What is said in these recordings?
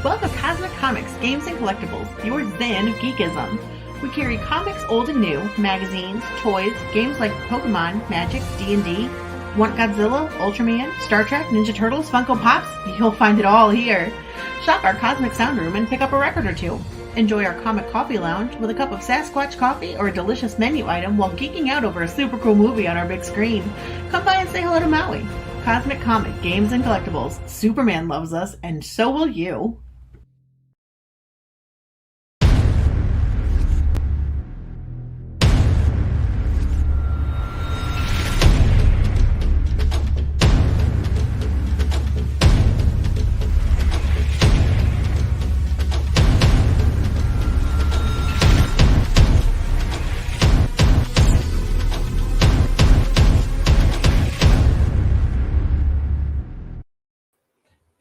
Welcome to Cosmic Comics, Games and Collectibles, your zen of geekism. We carry comics old and new, magazines, toys, games like Pokemon, Magic, D&D. Want Godzilla, Ultraman, Star Trek, Ninja Turtles, Funko Pops? You'll find it all here. Shop our Cosmic Sound Room and pick up a record or two. Enjoy our Comic Coffee Lounge with a cup of Sasquatch coffee or a delicious menu item while geeking out over a super cool movie on our big screen. Come by and say hello to Maui. Cosmic Comic, Games and Collectibles. Superman loves us, and so will you.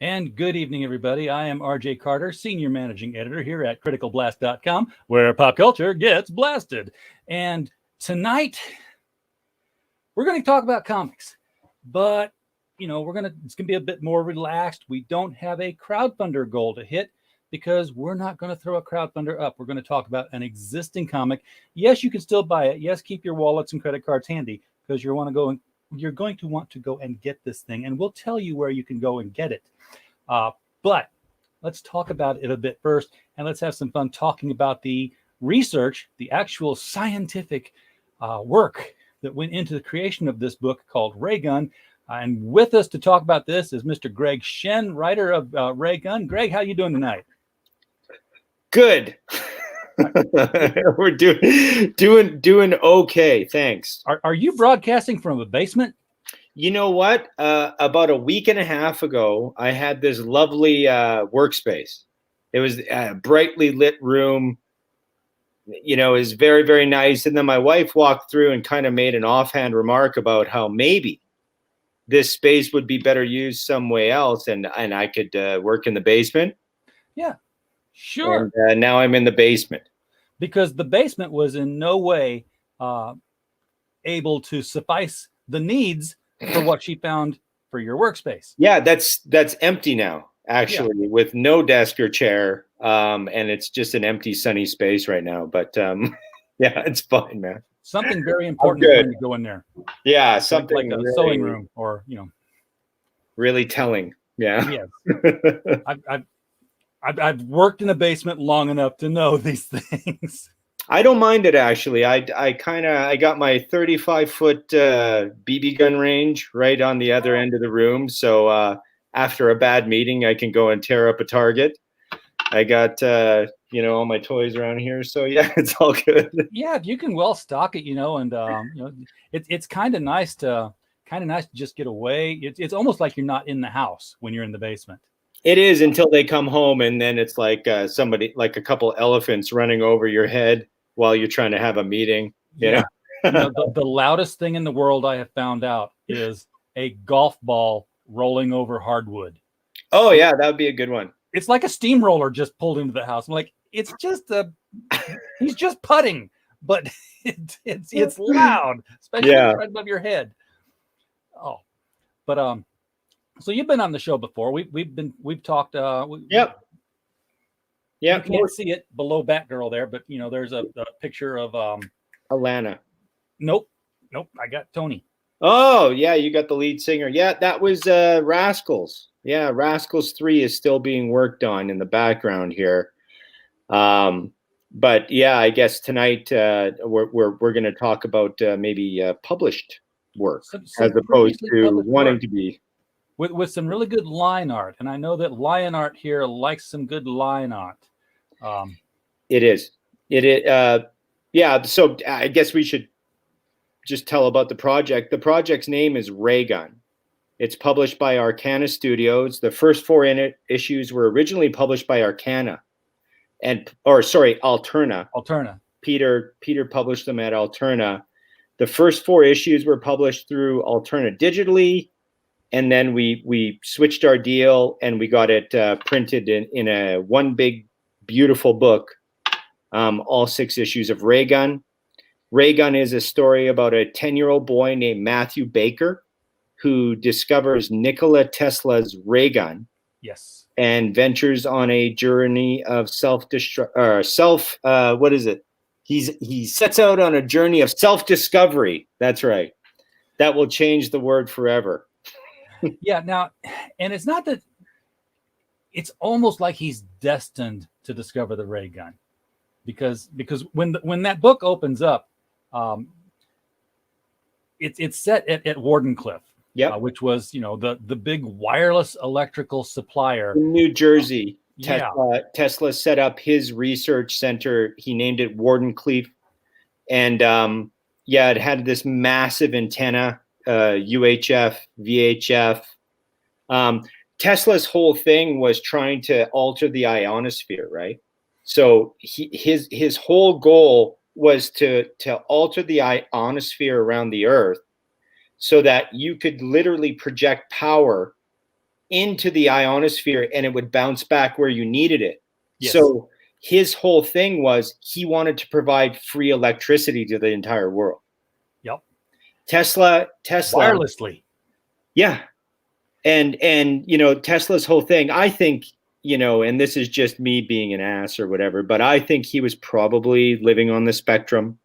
And good evening, everybody. I am RJ Carter, Senior Managing Editor here at CriticalBlast.com, where pop culture gets blasted. And tonight, we're going to talk about comics. But, it's going to be a bit more relaxed. We don't have a crowdfunder goal to hit because we're not going to throw a crowdfunder up. We're going to talk about an existing comic. Yes, you can still buy it. Yes, keep your wallets and credit cards handy because you're going to want to go and get this thing. And we'll tell you where you can go and get it. But let's talk about it a bit first, and let's have some fun talking about the research, the actual scientific work that went into the creation of this book called RAYGUN. And with us to talk about this is Mr. Greg Schoen, writer of RAYGUN. Greg, how you doing tonight? Good. We're doing okay. Thanks. Are you broadcasting from a basement? You know what? About a week and a half ago, I had this lovely workspace. It was a brightly lit room. It was very, very nice. And then my wife walked through and kind of made an offhand remark about how maybe this space would be better used some way else, and I could work in the basement. Yeah, sure. And now I'm in the basement. Because the basement was in no way able to suffice the needs for what she found for your workspace. Yeah, that's empty now, actually, with no desk or chair. And it's just an empty, sunny space right now. But yeah, it's fine, man. Something very important is going to go in there. Yeah, something like a sewing room or, really telling. Yeah. Yes. I've worked in a basement long enough to know these things. I don't mind it, actually. I got my 35-foot BB gun range right on the other end of the room. So after a bad meeting, I can go and tear up a target. I got all my toys around here. So yeah, it's all good. Yeah, if you can well stock it, and it's kind of nice to just get away. It's almost like you're not in the house when you're in the basement. It is until they come home, and then it's like somebody, like a couple elephants running over your head while you're trying to have a meeting. The loudest thing in the world I have found out is a golf ball rolling over hardwood. Oh yeah, that would be a good one. It's like a steamroller just pulled into the house. I'm like, it's just he's just putting, but it's loud, especially right above your head. Oh, but so you've been on the show before. We've talked. Yep. You can't see it below Batgirl there, but there's a picture of Alana. Nope. I got Tony. Oh yeah, you got the lead singer. Yeah, that was Rascals. Yeah, Rascals 3 is still being worked on in the background here. But yeah, I guess tonight we're going to talk about maybe published work as opposed to wanting to be. With some really good line art. And I know that Lion Art here likes some good line art. It is. Yeah, so I guess we should just tell about the project. The project's name is RAYGUN. It's published by Arcana Studios. The first 4 issues were originally published by Arcana. Alterna. Alterna. Peter published them at Alterna. The first 4 issues were published through Alterna digitally. And then we switched our deal and we got it printed in a one big, beautiful book, all 6 issues of RAYGUN. RAYGUN is a story about a 10-year-old boy named Matthew Baker who discovers Nikola Tesla's ray gun. Yes. and ventures on a journey of what is it? He sets out on a journey of self-discovery. That's right. That will change the word forever. Yeah. Now, and it's not that, it's almost like he's destined to discover the ray gun, because when that book opens up, it's set at Wardenclyffe, which was, you know, the big wireless electrical supplier in New Jersey. Yeah. Tesla set up his research center. He named it Wardenclyffe, and it had this massive antenna, UHF, VHF. Tesla's whole thing was trying to alter the ionosphere, right? So his whole goal was to alter the ionosphere around the Earth so that you could literally project power into the ionosphere and it would bounce back where you needed it. Yes. So his whole thing was he wanted to provide free electricity to the entire world. Yep. Tesla wirelessly. Yeah. And you know, Tesla's whole thing, I think, you know, and this is just me being an ass or whatever, but I think he was probably living on the spectrum.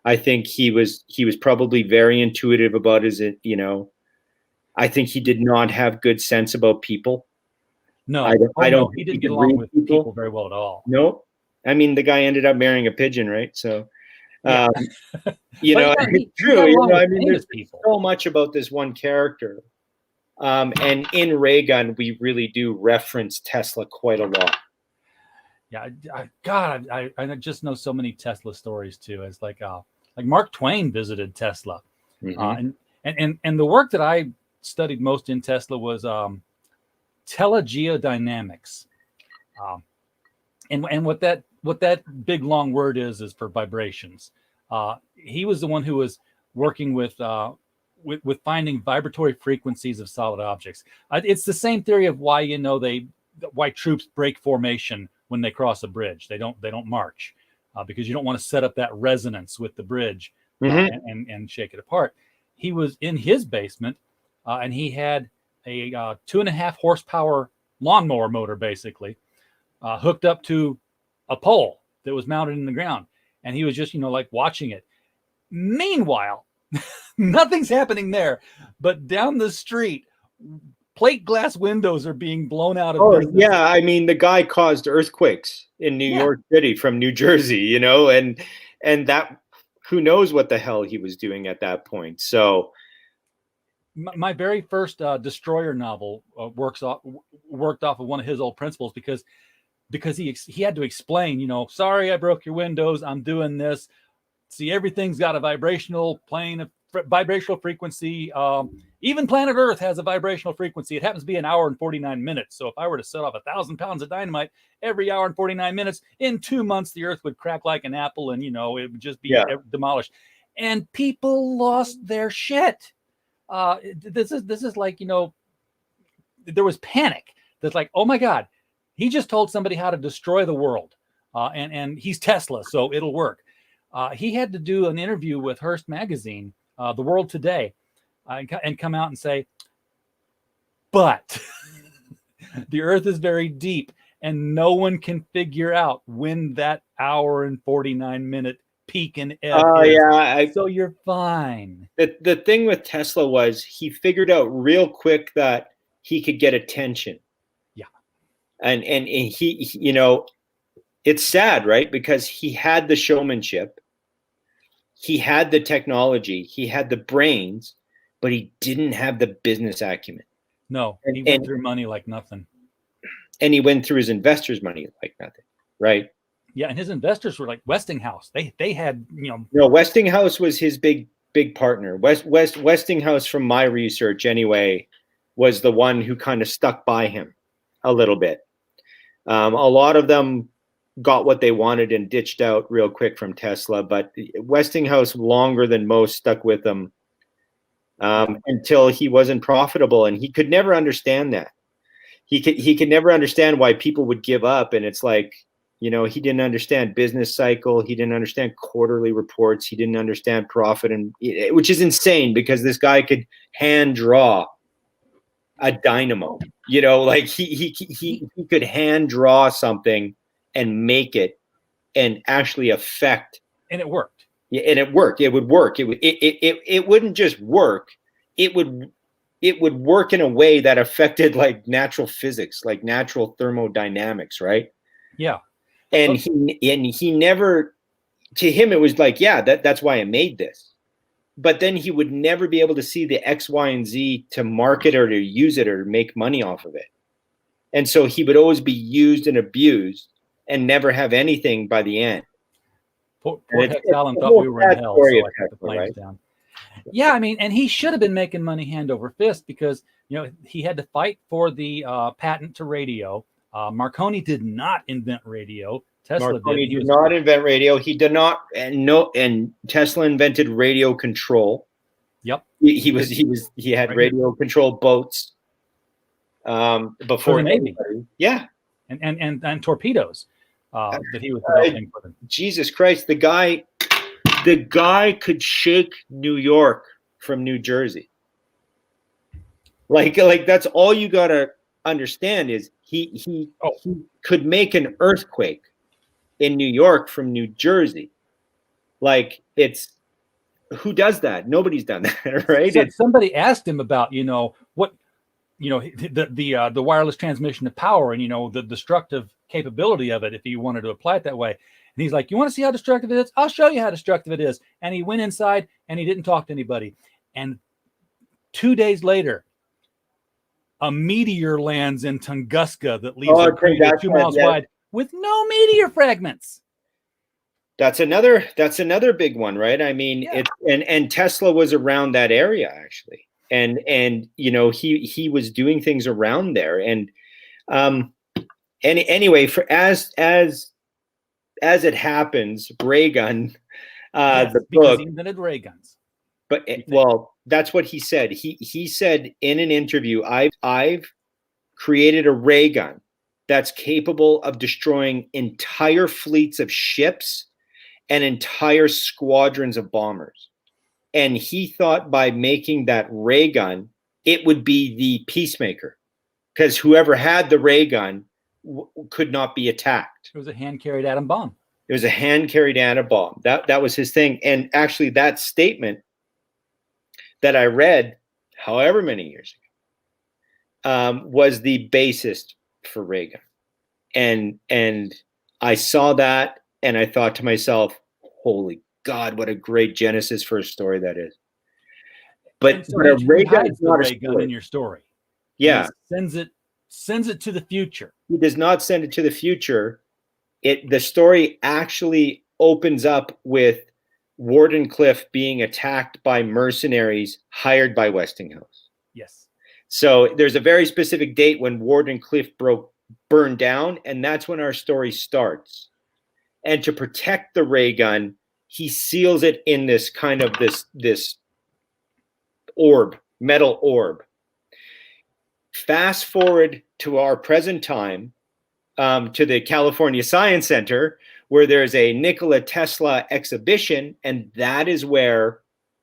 I think he was probably very intuitive about his, you know, I think he did not have good sense about people. No, I don't. He didn't get along with people very well at all. No, I mean, the guy ended up marrying a pigeon, right? So, you know, it's true. You know, I mean, there's so much about this one character. And in RAYGUN, we really do reference Tesla quite a lot. Yeah, I just know so many Tesla stories too. It's like Mark Twain visited Tesla, and the work that I studied most in Tesla was telegeodynamics, and what that big long word is for vibrations. He was the one who was working with finding vibratory frequencies of solid objects. It's the same theory of why, you know, why troops break formation when they cross a bridge. They don't march because you don't want to set up that resonance with the bridge and shake it apart. He was in his basement and he had a 2.5 horsepower lawnmower motor, basically hooked up to a pole that was mounted in the ground, and he was just, you know, like watching it. Meanwhile, nothing's happening there, but down the street, plate glass windows are being blown out of business. Yeah, I mean, the guy caused earthquakes in New York City from New Jersey, you know, and that, who knows what the hell he was doing at that point. So my very first Destroyer novel worked off of one of his old principles, because he had to explain, you know, sorry, I broke your windows, I'm doing this. See, everything's got a vibrational plane, of vibrational frequency. Even planet Earth has a vibrational frequency. It happens to be an hour and 49 minutes. So if I were to set off 1,000 pounds of dynamite every hour and 49 minutes, in 2 months, the Earth would crack like an apple, and, you know, it would just be demolished. And people lost their shit. This is like, you know, there was panic. That's like, oh my God, he just told somebody how to destroy the world. And he's Tesla, so it'll work. He had to do an interview with Hearst magazine, The World Today, and come out and say, but the Earth is very deep and no one can figure out when that hour and 49 minute peak and ebb is. So you're fine. The thing with Tesla was he figured out real quick that he could get attention. Yeah. And he, you know, it's sad, right? Because he had the showmanship, he had the technology, he had the brains, but he didn't have the business acumen. No, he went through money like nothing. And he went through his investors' money like nothing, right? Yeah, and his investors were like Westinghouse. They had, you know. No, Westinghouse was his big partner. Westinghouse, from my research anyway, was the one who kind of stuck by him a little bit. A lot of them got what they wanted and ditched out real quick from Tesla, but Westinghouse longer than most stuck with him until he wasn't profitable, and he could never understand that. He could never understand why people would give up, and it's like, you know, he didn't understand business cycle, he didn't understand quarterly reports, he didn't understand profit, and which is insane because this guy could hand draw a dynamo. You know, like he could hand draw something and make it and actually affect. And it worked. Yeah, and it worked. It would work. It wouldn't just work. It would work in a way that affected like natural physics, like natural thermodynamics, right? Yeah. And he never, to him it was like, yeah, that's why I made this. But then he would never be able to see the X, Y, and Z to market or to use it or make money off of it. And so he would always be used and abused and never have anything by the end. Poor Hex Allen thought we were in hell, so I put the flames right? down. Yeah, I mean, and he should have been making money hand over fist because, you know, he had to fight for the patent to radio. Marconi did not invent radio. Tesla Marconi did. did not invent radio. He did not, and Tesla invented radio control. Yep. He had radio control boats before the Navy. Yeah. And torpedoes that he was developing for them. Jesus Christ, the guy could shake New York from New Jersey. Like that's all you gotta understand is he could make an earthquake in New York from New Jersey. Like, it's, who does that? Nobody's done that, right? So somebody asked him about, you know, what, you know, the wireless transmission of power and, you know, the destructive capability of it if you wanted to apply it that way. And he's like, you want to see how destructive it is? I'll show you how destructive it is. And he went inside and he didn't talk to anybody. And 2 days later, a meteor lands in Tunguska that leaves a crater 2 miles wide with no meteor fragments. That's another big one, right? I mean, it's and Tesla was around that area actually. And you know, he was doing things around there. And anyway, for as it happens, RAYGUN, the book, he invented ray guns. But well, that's what he said. He said in an interview, I've created a ray gun that's capable of destroying entire fleets of ships and entire squadrons of bombers. And he thought by making that ray gun, it would be the peacemaker, because whoever had the ray gun could not be attacked. It was a hand-carried atom bomb. It was a hand-carried atom bomb. That was his thing. And actually, that statement that I read, however many years ago, was the basis for RAYGUN. And I saw that and I thought to myself, holy God, what a great genesis for a story that is. But a RAYGUN is not a story in your story. Yeah. Sends it to the future. He does not send it to the future. The story actually opens up with Wardenclyffe being attacked by mercenaries hired by Westinghouse. Yes. So there's a very specific date when Wardenclyffe burned down, and that's when our story starts. And to protect the ray gun, he seals it in this kind of this orb, metal orb. Fast forward to our present time, to the California Science Center, where there's a Nikola Tesla exhibition, and that is where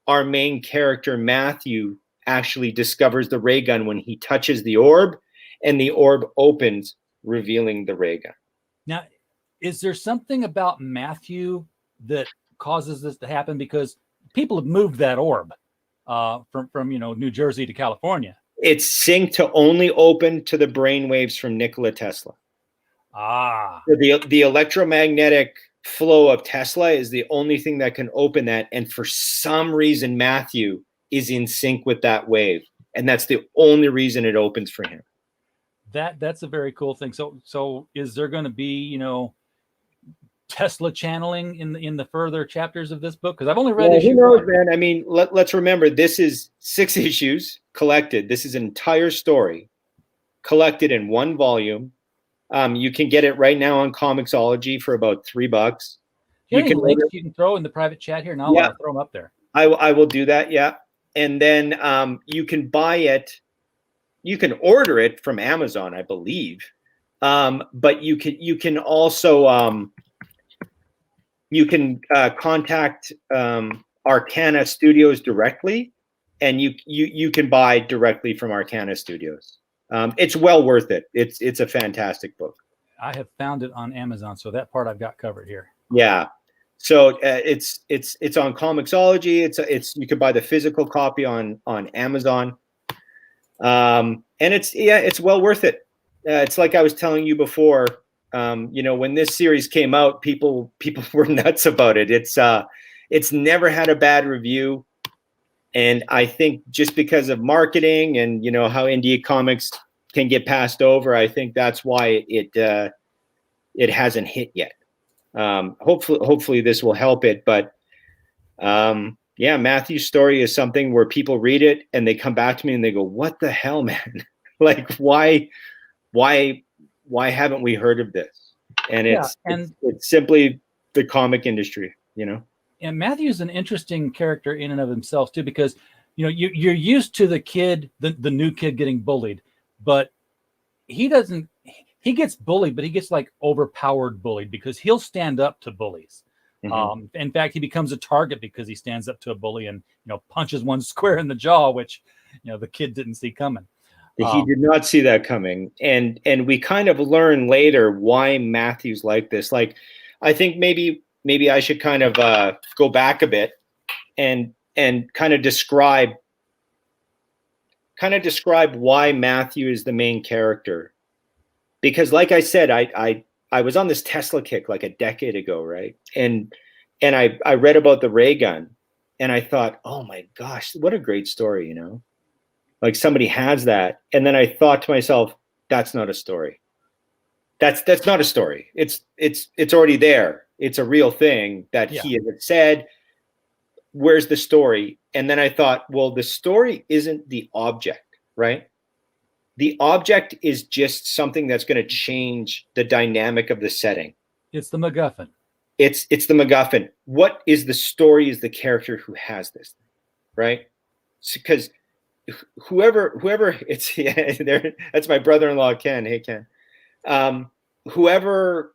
our main character, Matthew, actually discovers the ray gun when he touches the orb, and the orb opens, revealing the ray gun. Now, is there something about Matthew that causes this to happen? Because people have moved that orb from New Jersey to California. It's synced to only open to the brain waves from Nikola Tesla. Ah. So the electromagnetic flow of Tesla is the only thing that can open that. And for some reason, Matthew is in sync with that wave. And that's the only reason it opens for him. That's a very cool thing. So is there going to be, Tesla channeling in the further chapters of this book? Because I've only read issue 1. Who knows, man? I mean, let's remember, this is 6 issues collected. This is an entire story collected in one volume. You can get it right now on Comixology for about $3. You can links you can throw in the private chat here, and I'll throw them up there. I will do that. Yeah. And then you can buy it. You can order it from Amazon, I believe. But you can also contact Arcana Studios directly, and you can buy directly from Arcana Studios. It's well worth it. It's a fantastic book. I have found it on Amazon, so that part I've got covered here. Yeah. So it's on Comixology. It's you can buy the physical copy on Amazon, and it's well worth it. It's like I was telling you before. When this series came out, people were nuts about it. It's never had a bad review, and I think just because of marketing and how indie comics can get passed over, I think that's why it hasn't hit yet. Hopefully this will help it, but Matthew's story is something where people read it and they come back to me and they go, "What the hell, man? Like, why haven't we heard of this?" And it's simply the comic industry, And Matthew's an interesting character in and of himself too, because you're used to the kid, the new kid getting bullied, but he doesn't. He gets bullied, but he gets like overpowered bullied because he'll stand up to bullies. Mm-hmm. In fact, he becomes a target because he stands up to a bully and punches one square in the jaw, which the kid didn't see coming. He did not see that coming, and we kind of learn later why Matthew's like this. Like, I think maybe I should kind of go back a bit and kind of describe why Matthew is the main character. Because like I said, I was on this Tesla kick like a decade ago, right? And I read about the ray gun, and I thought, oh my gosh, what a great story, Like somebody has that. And then I thought to myself, that's not a story. That's not a story. It's already there. It's a real thing that he had said. Where's the story? And then I thought, well, the story isn't the object, right? The object is just something that's going to change the dynamic of the setting. It's the MacGuffin. It's the MacGuffin. What is the story is the character who has this thing, right? Because whoever it's that's my brother-in-law, Ken. Hey, Ken. Whoever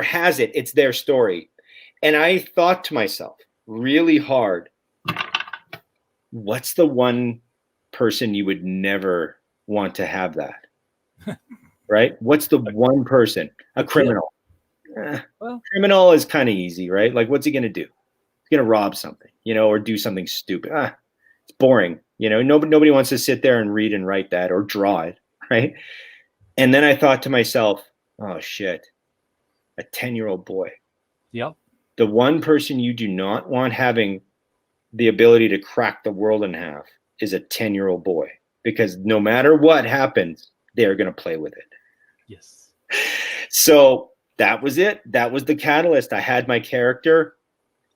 has it, it's their story. And I thought to myself really hard, what's the one person you would never want to have that? Right? What's the one person? A criminal. Well, criminal is kind of easy, right? Like, what's he going to do? He's going to rob something, or do something stupid. It's boring. Nobody wants to sit there and read and write that or draw it, right? And then I thought to myself, oh shit, a 10-year-old boy. Yep. The one person you do not want having the ability to crack the world in half is a 10-year-old boy, because no matter what happens, they're going to play with it. Yes. So that was it. That was the catalyst. I had my character.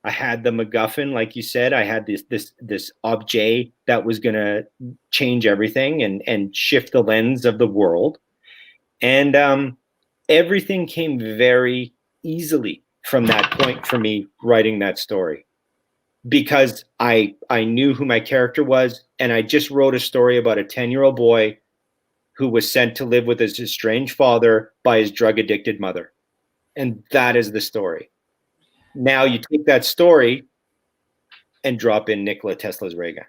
I had the MacGuffin, like you said. I had this objet that was going to change everything and shift the lens of the world. And everything came very easily from that point for me writing that story, because I knew who my character was, and I just wrote a story about a 10-year-old boy who was sent to live with his estranged father by his drug-addicted mother. And that is the story. Now you take that story and drop in Nikola Tesla's ray gun.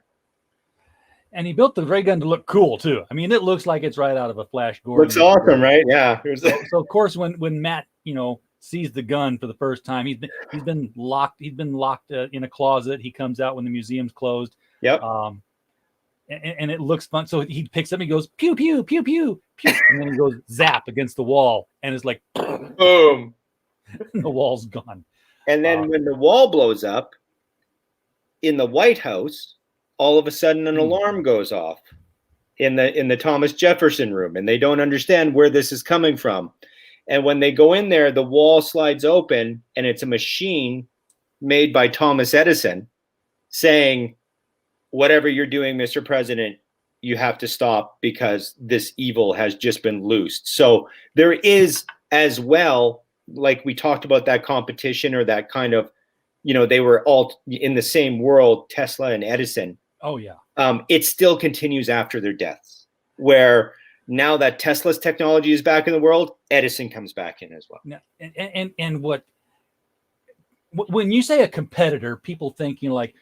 And he built the ray gun to look cool too. I mean, it looks like it's right out of a Flash Gordon. Looks awesome, right? Yeah. So of course, when Matt, sees the gun for the first time, he's been locked. He's been locked in a closet. He comes out when the museum's closed. Yep. And it looks fun. So he picks up. He goes pew pew pew pew pew, and then he goes zap against the wall, and it's like boom. The wall's gone. And then when the wall blows up in the White House, all of a sudden an alarm goes off in the Thomas Jefferson room, and they don't understand where this is coming from. And when they go in there, the wall slides open, and it's a machine made by Thomas Edison saying, whatever you're doing, Mr. President, you have to stop because this evil has just been loosed. So there is as well, like we talked about that competition or that kind of, they were all in the same world, Tesla and Edison. Oh, yeah. It still continues after their deaths, where now that Tesla's technology is back in the world, Edison comes back in as well. And when you say a competitor, people think, like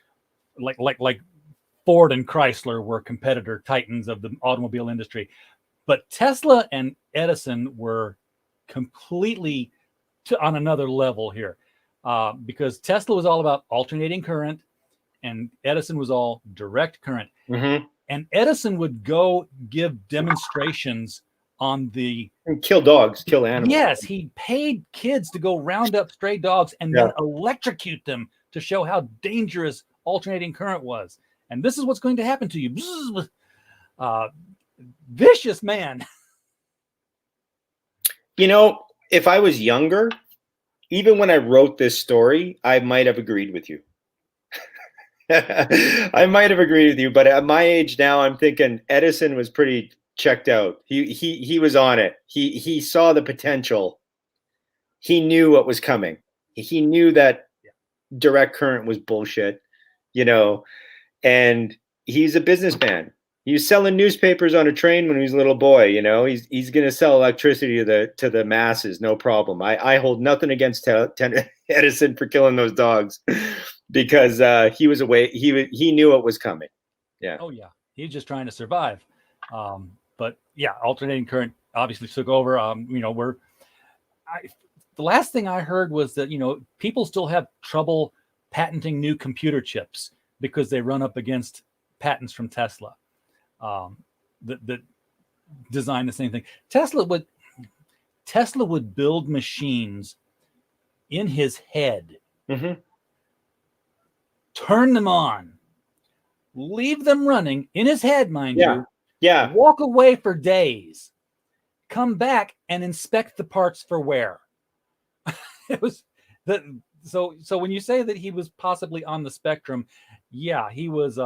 Ford and Chrysler were competitor titans of the automobile industry, but Tesla and Edison were completely on another level here, because Tesla was all about alternating current and Edison was all direct current. Mm-hmm. And Edison would go give demonstrations on the kill dogs, kill animals. Yes, he paid kids to go round up stray dogs and then electrocute them to show how dangerous alternating current was. And this is what's going to happen to you. Vicious man. You know, if I was younger, even when I wrote this story, I might have agreed with you. I might have agreed with you, but at my age now, I'm thinking Edison was pretty checked out. He was on it. He saw the potential. He knew what was coming. He knew that direct current was bullshit, you know, and he's a businessman. He was selling newspapers on a train when he was a little boy, you know. He's going to sell electricity to the masses, no problem. I hold nothing against Edison for killing those dogs, because he was away. He knew what was coming. Yeah. Oh yeah, he's just trying to survive. But yeah, alternating current obviously took over. You know, the last thing I heard was that, you know, people still have trouble patenting new computer chips because they run up against patents from Tesla that design the same thing. Tesla would build machines in his head, Mm-hmm. turn them on, leave them running in his head, mind you. Yeah. Walk away for days, come back and inspect the parts for wear. It was that. So when you say that he was possibly on the spectrum, yeah, he was.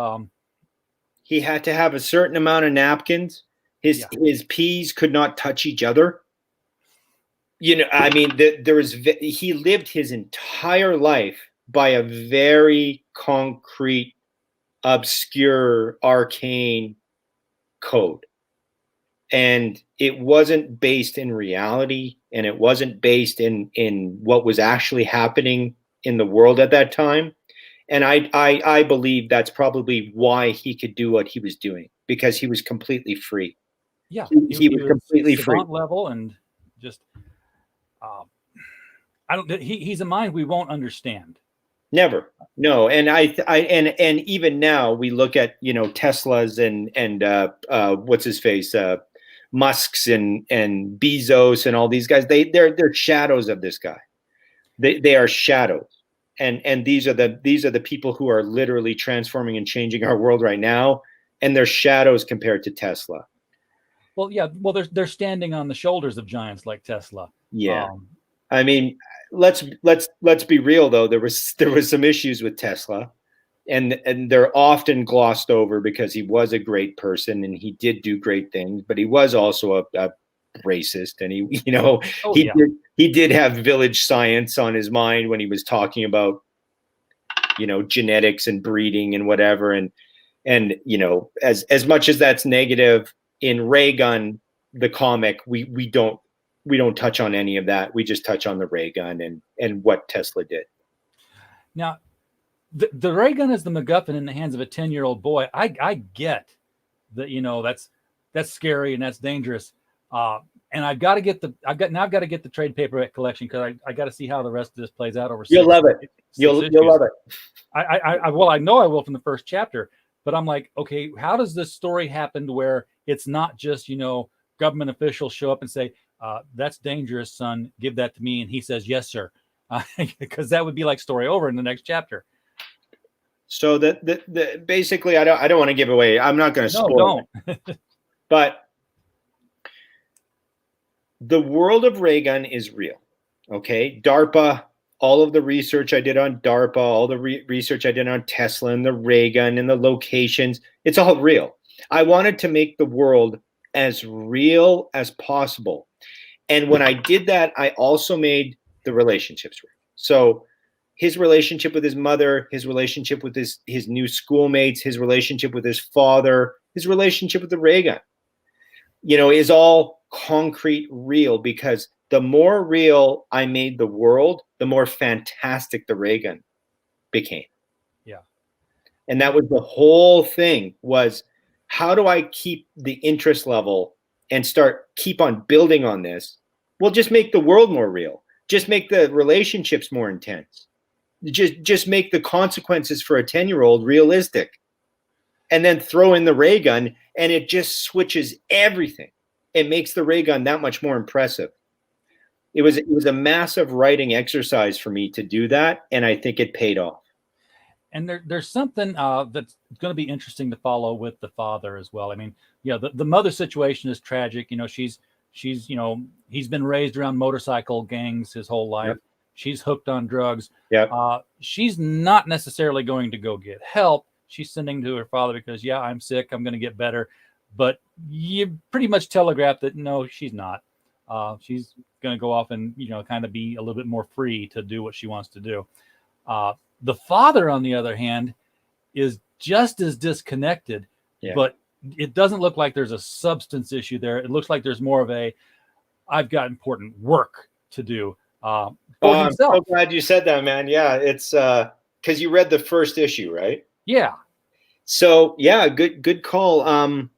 He had to have a certain amount of napkins. His peas could not touch each other. You know, I mean, he lived his entire life by a very concrete, obscure, arcane code. And it wasn't based in reality, and it wasn't based in what was actually happening in the world at that time. And I believe that's probably why he could do what he was doing, because he was completely free. Yeah, he was completely free level, and just he's a mind we won't understand. Never. No. And and even now we look at, you know, Teslas and what's his face, Musk's and Bezos and all these guys. They're shadows of this guy. They are shadows. And these are the people who are literally transforming and changing our world right now, and they're shadows compared to Tesla. Well, yeah. Well, they're standing on the shoulders of giants like Tesla. Yeah. I mean, let's be real though. There was some issues with Tesla, and they're often glossed over because he was a great person and he did do great things, but he was also a racist, and he did have village science on his mind when he was talking about, you know, genetics and breeding and whatever, and you know, as much as that's negative, in RAYGUN the comic, we don't touch on any of that. We just touch on the RAYGUN and what Tesla did. Now, the RAYGUN is the MacGuffin in the hands of a 10-year-old boy. I get that, you know, that's scary and that's dangerous. And I've got to get the trade paperback collection, because I got to see how the rest of this plays out over. You'll love it. You'll love it. I know I will from the first chapter, but I'm like, okay, how does this story happen to where it's not just, you know, government officials show up and say, that's dangerous, son, give that to me, and he says, yes, sir, because that would be like story over in the next chapter. So the basically, I don't want to give away. I'm not going to spoil it. But the world of RAYGUN is real. Okay. DARPA, all of the research I did on DARPA, all the research I did on Tesla and the RAYGUN and the locations, it's all real. I wanted to make the world as real as possible. And when I did that, I also made the relationships real. So his relationship with his mother, his relationship with his new schoolmates, his relationship with his father, his relationship with the RAYGUN, you know, is all concrete real, because the more real I made the world, the more fantastic the RAYGUN became. Yeah. And that was the whole thing, was how do I keep the interest level and keep on building on this? Well, just make the world more real. Just make the relationships more intense. Just make the consequences for a 10-year-old realistic. And then throw in the ray gun, and it just switches everything. It makes the ray gun that much more impressive. It was a massive writing exercise for me to do that, and I think it paid off. And there's something that's going to be interesting to follow with the father as well. I mean, yeah, the mother situation is tragic. You know, she's he's been raised around motorcycle gangs his whole life. Yep. She's hooked on drugs. Yep. She's not necessarily going to go get help. She's sending to her father because, yeah, I'm sick, I'm going to get better. But you pretty much telegraph that no, she's not. She's going to go off and, kind of be a little bit more free to do what she wants to do. The father, on the other hand, is just as disconnected, but it doesn't look like there's a substance issue there. It looks like there's more of I've got important work to do. I'm so glad you said that, man. Yeah, it's because you read the first issue, right? Yeah. So yeah, good call.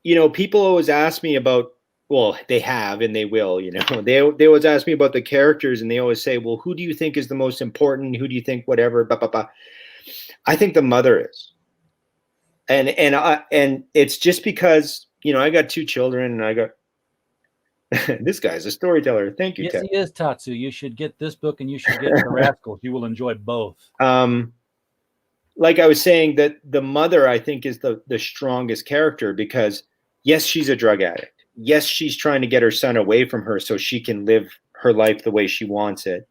People always ask me about, well, they have and they will, they always ask me about the characters, and they always say, well, who do you think is the most important? Who do you think whatever? Blah, blah, blah. I think the mother is. And it's just because, I got 2 children, and I got this guy's a storyteller. Thank you, yes, Ted. He is, Tatsu. You should get this book, and you should get The Rascals. You will enjoy both. Like I was saying, that the mother, I think, is the strongest character, because yes, she's a drug addict. Yes, she's trying to get her son away from her so she can live her life the way she wants it.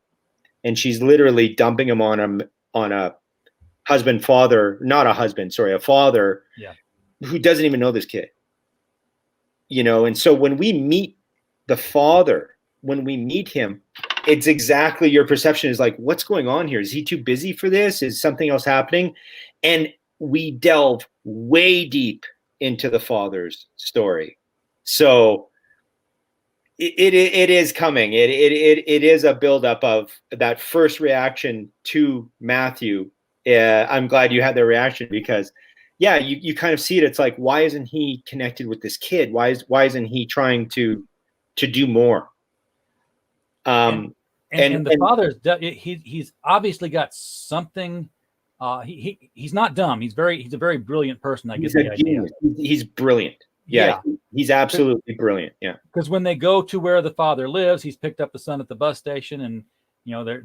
And she's literally dumping him on a father who doesn't even know this kid. And so when we meet the father, when we meet him, it's exactly your perception is like, what's going on here? Is he too busy for this? Is something else happening? And we delve way deep into the father's story. So it is coming. It is a buildup of that first reaction to Matthew. I'm glad you had that reaction, because you kind of see it. It's like, why isn't he connected with this kid? Why isn't he trying to do more? And the father, he's obviously got something. He's not dumb. He's a very brilliant person. I guess the idea. He's brilliant. Yeah, he's absolutely brilliant. Yeah, because when they go to where the father lives, he's picked up the son at the bus station, and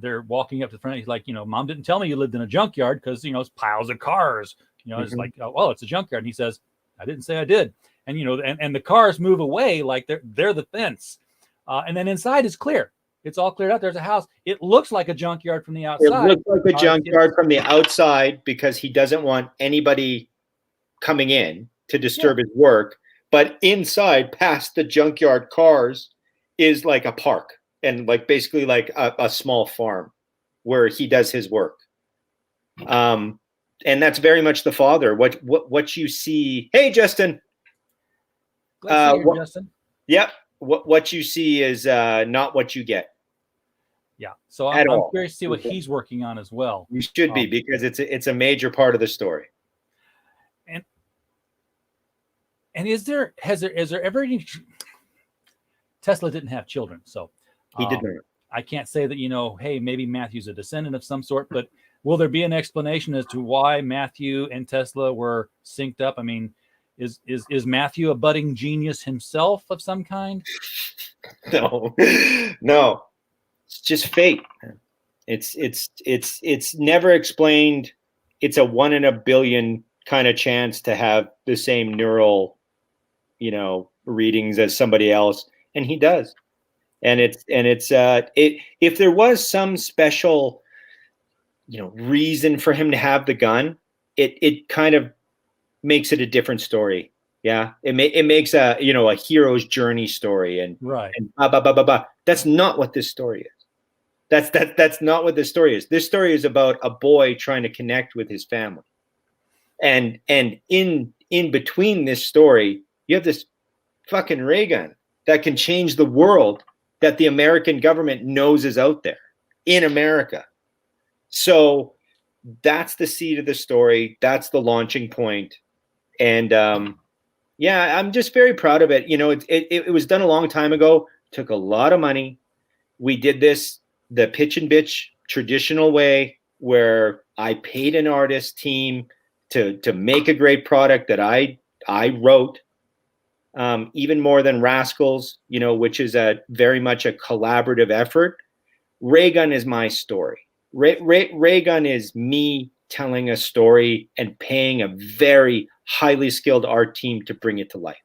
they're walking up to the front. He's like, Mom didn't tell me you lived in a junkyard, because it's piles of cars. It's like, oh, it's a junkyard. And he says, I didn't say I did. And and the cars move away like they're the fence. And then inside is clear. It's all cleared out. There's a house. It looks like a junkyard from the outside. It looks like a junkyard from the outside, because he doesn't want anybody coming in to disturb his work. But inside, past the junkyard cars, is like a park, and like basically like a small farm where he does his work. And that's very much the father. What you see. Hey, Justin. Glad to see you, Justin. Yep. What you see is not what you get. Yeah. So I'm curious to see what he's working on as well. You should be, because it's a major part of the story. And is there ever any? Tesla didn't have children, so he did not. I can't say that, hey, maybe Matthew's a descendant of some sort, but will there be an explanation as to why Matthew and Tesla were synced up? I mean, is Matthew a budding genius himself of some kind? No. It's just fate. It's never explained. It's a 1 in a billion kind of chance to have the same neural, readings as somebody else, and he does. And if there was some special, reason for him to have the gun, it kind of makes it a different story. Yeah, it makes a hero's journey story, and right. And blah, blah, blah, blah, blah. That's not what this story is. That's not what this story is. This story is about a boy trying to connect with his family, and in between this story, you have this fucking ray gun that can change the world, that the American government knows is out there in America. So that's the seed of the story. That's the launching point. And yeah, I'm just very proud of it. You know, it was done a long time ago, took a lot of money. We did this the pitch and bitch traditional way, where I paid an artist team to make a great product that I wrote, even more than Rascals, you know, which is a very much a collaborative effort. Raygun is my story. Raygun is me telling a story and paying a very highly skilled art team to bring it to life.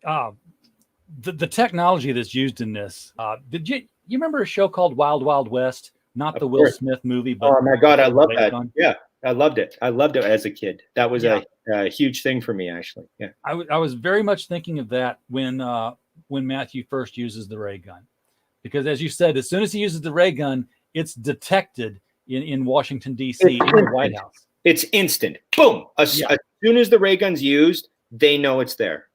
The technology that's used in this, did you remember a show called Wild Wild West? Not Of the Will course. Smith movie, but Oh my God, I love that. on. Yeah, I loved it. I loved it as a kid. That was Yeah. a huge thing for me, actually. Yeah. I was very much thinking of that when Matthew first uses the ray gun, because as you said, as soon as he uses the ray gun, it's detected in Washington D.C. in the White House. It's instant. Boom. As soon as the ray gun's used, they know it's there.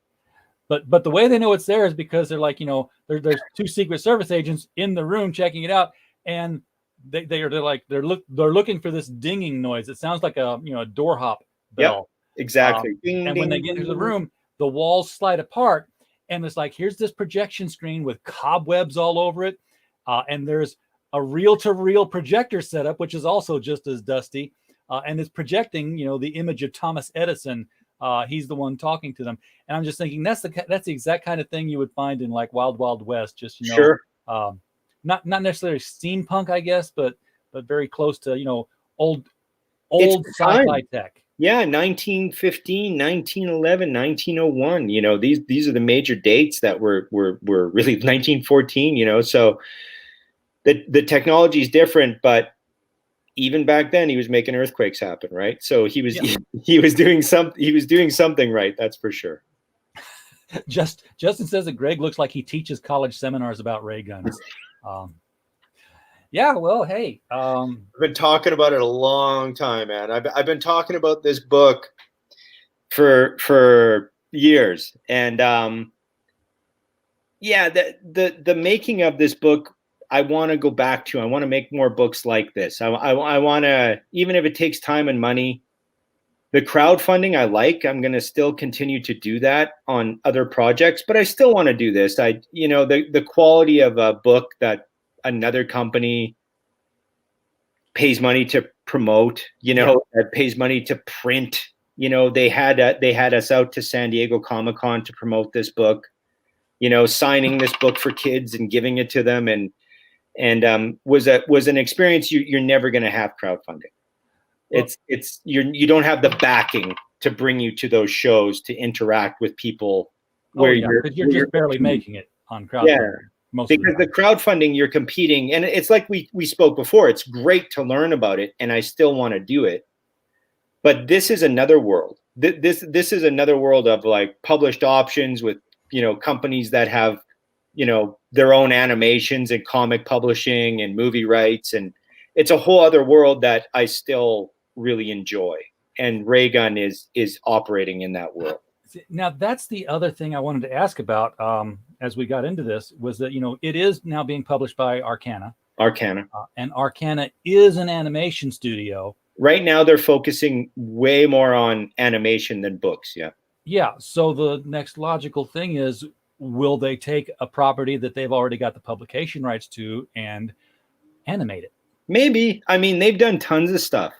But the way they know it's there is because they're like, you know, there's two Secret Service agents in the room checking it out, and they're looking for this dinging noise. It sounds like a door hop bell. Yep, exactly. Ding, and when they get into the room, the walls slide apart, and it's like, here's this projection screen with cobwebs all over it, and there's a reel-to-reel projector setup, which is also just as dusty, and it's projecting, you know, the image of Thomas Edison. He's the one talking to them, and I'm just thinking that's the exact kind of thing you would find in like Wild Wild West. Just, you know, sure. Not necessarily steampunk, I guess, but very close to, you know, old sci-fi tech. Yeah, 1915, 1911, 1901. You know, these are the major dates that were really 1914. You know, so the technology is different, but even back then he was making earthquakes happen, right? So he was he was doing something right, that's for sure. Justin says that Greg looks like he teaches college seminars about ray guns. Yeah, well, hey, I've been talking about it a long time, man. I've been talking about this book for years, and yeah, the making of this book, I want to go back to. I want to make more books like this. I want to, even if it takes time and money. The crowdfunding I like. I'm going to still continue to do that on other projects, but I still want to do this. The quality of a book that another company pays money to promote, that pays money to print. You know, they had us out to San Diego Comic-Con to promote this book. You know, signing this book for kids and giving it to them, and was an experience you're never going to have crowdfunding. You don't have the backing to bring you to those shows to interact with people where you're just barely making it on crowdfunding. Yeah, because the crowdfunding, you're competing, and it's like we spoke before. It's great to learn about it, and I still want to do it. But this is another world. This is another world of like published options with, you know, companies that have, you know, their own animations and comic publishing and movie rights, and it's a whole other world that I still really enjoy, and Raygun is operating in that world. Now that's the other thing I wanted to ask about as we got into this, was that, you know, it is now being published by Arcana, and Arcana is an animation studio. Right now they're focusing way more on animation than books. Yeah, so the next logical thing is, will they take a property that they've already got the publication rights to and animate it? Maybe. I mean, they've done tons of stuff.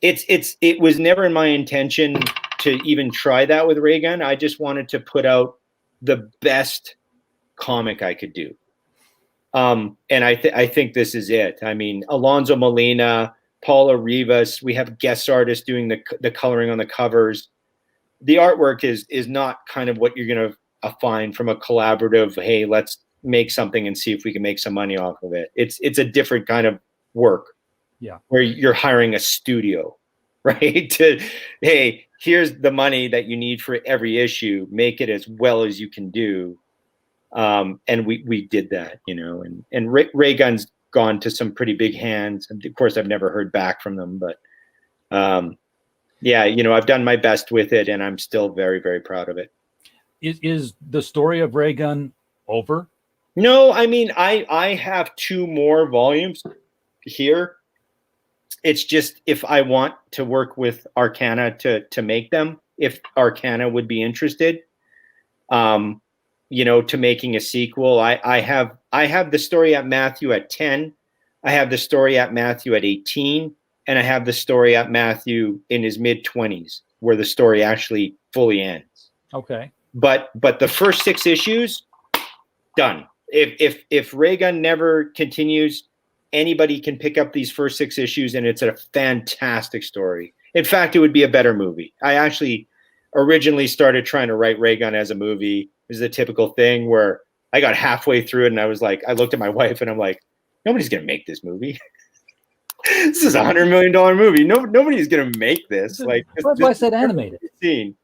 It was never in my intention to even try that with Raygun. I just wanted to put out the best comic I could do. And I think this is it. I mean, Alonso Molina, Paula Rivas, we have guest artists doing the coloring on the covers. The artwork is not kind of what you're going to find from a collaborative, hey, let's make something and see if we can make some money off of it. It's a different kind of work. Yeah. Where you're hiring a studio, right? Hey, here's the money that you need for every issue, make it as well as you can do. And we did that, you know, and Raygun's gone to some pretty big hands. And of course I've never heard back from them, but yeah, you know, I've done my best with it, and I'm still very, very proud of it. Is the story of Raygun over? No, I mean, I have 2 more volumes here. It's just if I want to work with Arcana to make them, if Arcana would be interested, to making a sequel. I have the story at Matthew at 10. I have the story at Matthew at 18, and I have the story at Matthew in his mid-20s, where the story actually fully ends. Okay. But the first 6 issues, done. If RAYGUN never continues, anybody can pick up these first 6 issues, and it's a fantastic story. In fact, it would be a better movie. I actually originally started trying to write RAYGUN as a movie. It was a typical thing where I got halfway through it, and I was like, I looked at my wife, and I'm like, nobody's gonna make this movie. This is $100 million movie. Nobody's gonna make this. Like, that's why I said animated. Scene.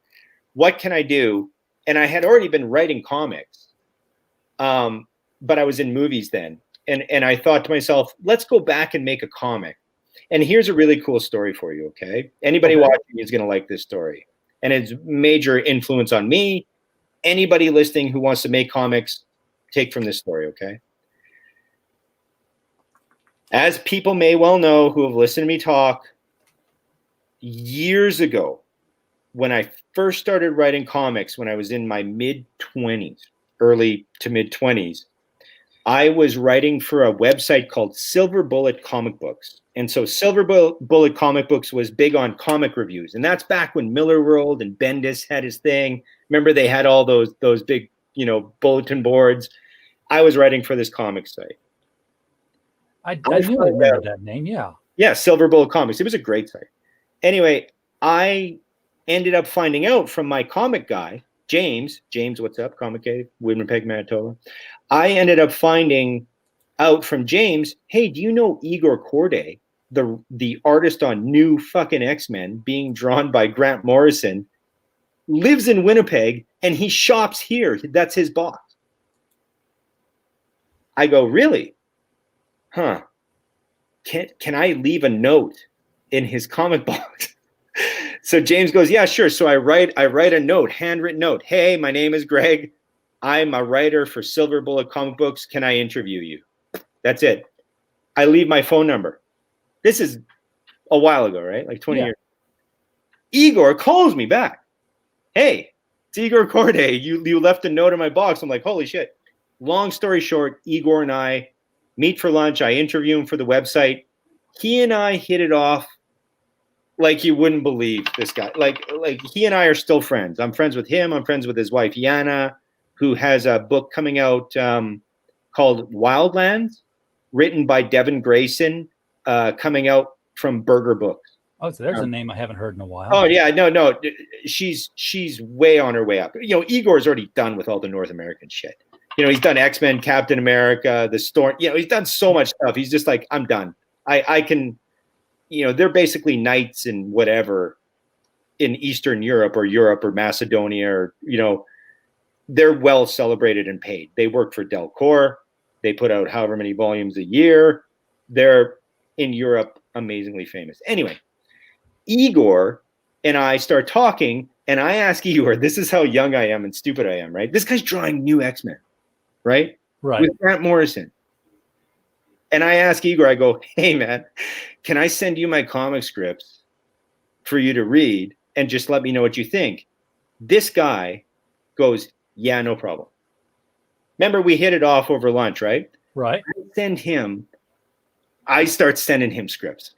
What can I do? And I had already been writing comics, but I was in movies then. And I thought to myself, let's go back and make a comic. And here's a really cool story for you, okay? Anybody watching is going to like this story. And it's major influence on me. Anybody listening who wants to make comics, take from this story, okay? As people may well know who have listened to me talk, years ago, when I first started writing comics, when I was in my mid-20s, early to mid-20s, I was writing for a website called Silver Bullet Comic Books. And so Silver Bullet Comic Books was big on comic reviews. And that's back when Miller World and Bendis had his thing. Remember, they had all those big, bulletin boards. I was writing for this comic site. I knew I remember that name, yeah. Yeah, Silver Bullet Comics. It was a great site. Anyway, I ended up finding out from my comic guy, James, what's up, Comic Cave, Winnipeg, Manitoba. I ended up finding out from James, hey, do you know Igor Corday, the artist on New fucking X-Men, being drawn by Grant Morrison, lives in Winnipeg, and he shops here. That's his boss. I go, really? Huh. Can I leave a note in his comic box? So James goes, yeah, sure. So I write a note, handwritten note. Hey, my name is Greg. I'm a writer for Silver Bullet Comic Books. Can I interview you? That's it. I leave my phone number. This is a while ago, right? Like 20 years. Igor calls me back. Hey, it's Igor Corday. You left a note in my box. I'm like, holy shit. Long story short, Igor and I meet for lunch. I interview him for the website. He and I hit it off like you wouldn't believe, this guy. Like he and I are still friends. I'm friends with him. I'm friends with his wife, Yana, who has a book coming out called Wildlands, written by Devin Grayson, coming out from Burger Books. Oh, so there's a name I haven't heard in a while. Oh yeah, no. She's way on her way up. Igor's already done with all the North American shit. He's done X-Men, Captain America, The Storm. He's done so much stuff. He's just like, I'm done. I can, they're basically knights and whatever in Eastern Europe or Macedonia or, they're well celebrated and paid. They work for Delcourt. They put out however many volumes a year. They're in Europe amazingly famous. Anyway, Igor and I start talking, and I ask Igor, this is how young I am and stupid I am, right? This guy's drawing New X-Men, right? Right. With Grant Morrison. And I ask Igor, I go, hey, man, can I send you my comic scripts for you to read and just let me know what you think? This guy goes, yeah, no problem. Remember, we hit it off over lunch, right? Right. I start sending him scripts.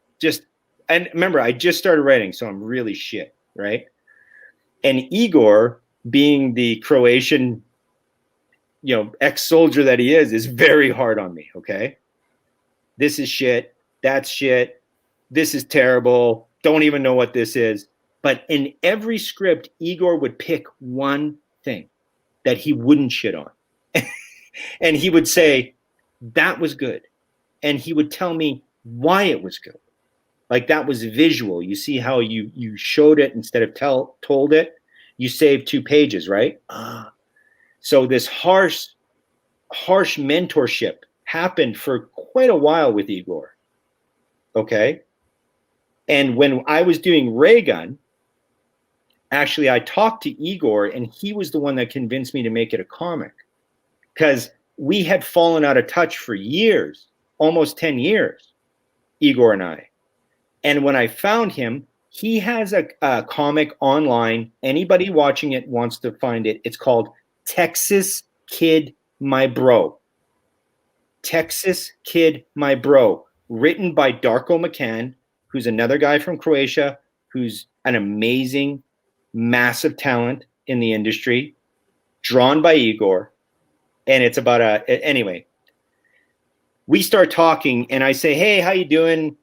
And remember, I just started writing, so I'm really shit, right? And Igor, being the Croatian, ex-soldier that he is very hard on me, okay? This is shit. That's shit. This is terrible. Don't even know what this is. But in every script, Igor would pick one thing that he wouldn't shit on. And he would say, that was good. And he would tell me why it was good. Like, that was visual. You see how you showed it instead of told it? You saved 2 pages, right? So this harsh mentorship happened for quite a while with Igor. Okay? And when I was doing RAYGUN, actually, I talked to Igor, and he was the one that convinced me to make it a comic. Because we had fallen out of touch for years, almost 10 years, Igor and I. And when I found him, he has a comic online. Anybody watching it wants to find it. It's called Texas Kid, My Bro. Texas Kid, My Bro. Written by Darko McCann, who's another guy from Croatia, who's an amazing, massive talent in the industry. Drawn by Igor. And it's about anyway. We start talking, and I say, hey, how you doing?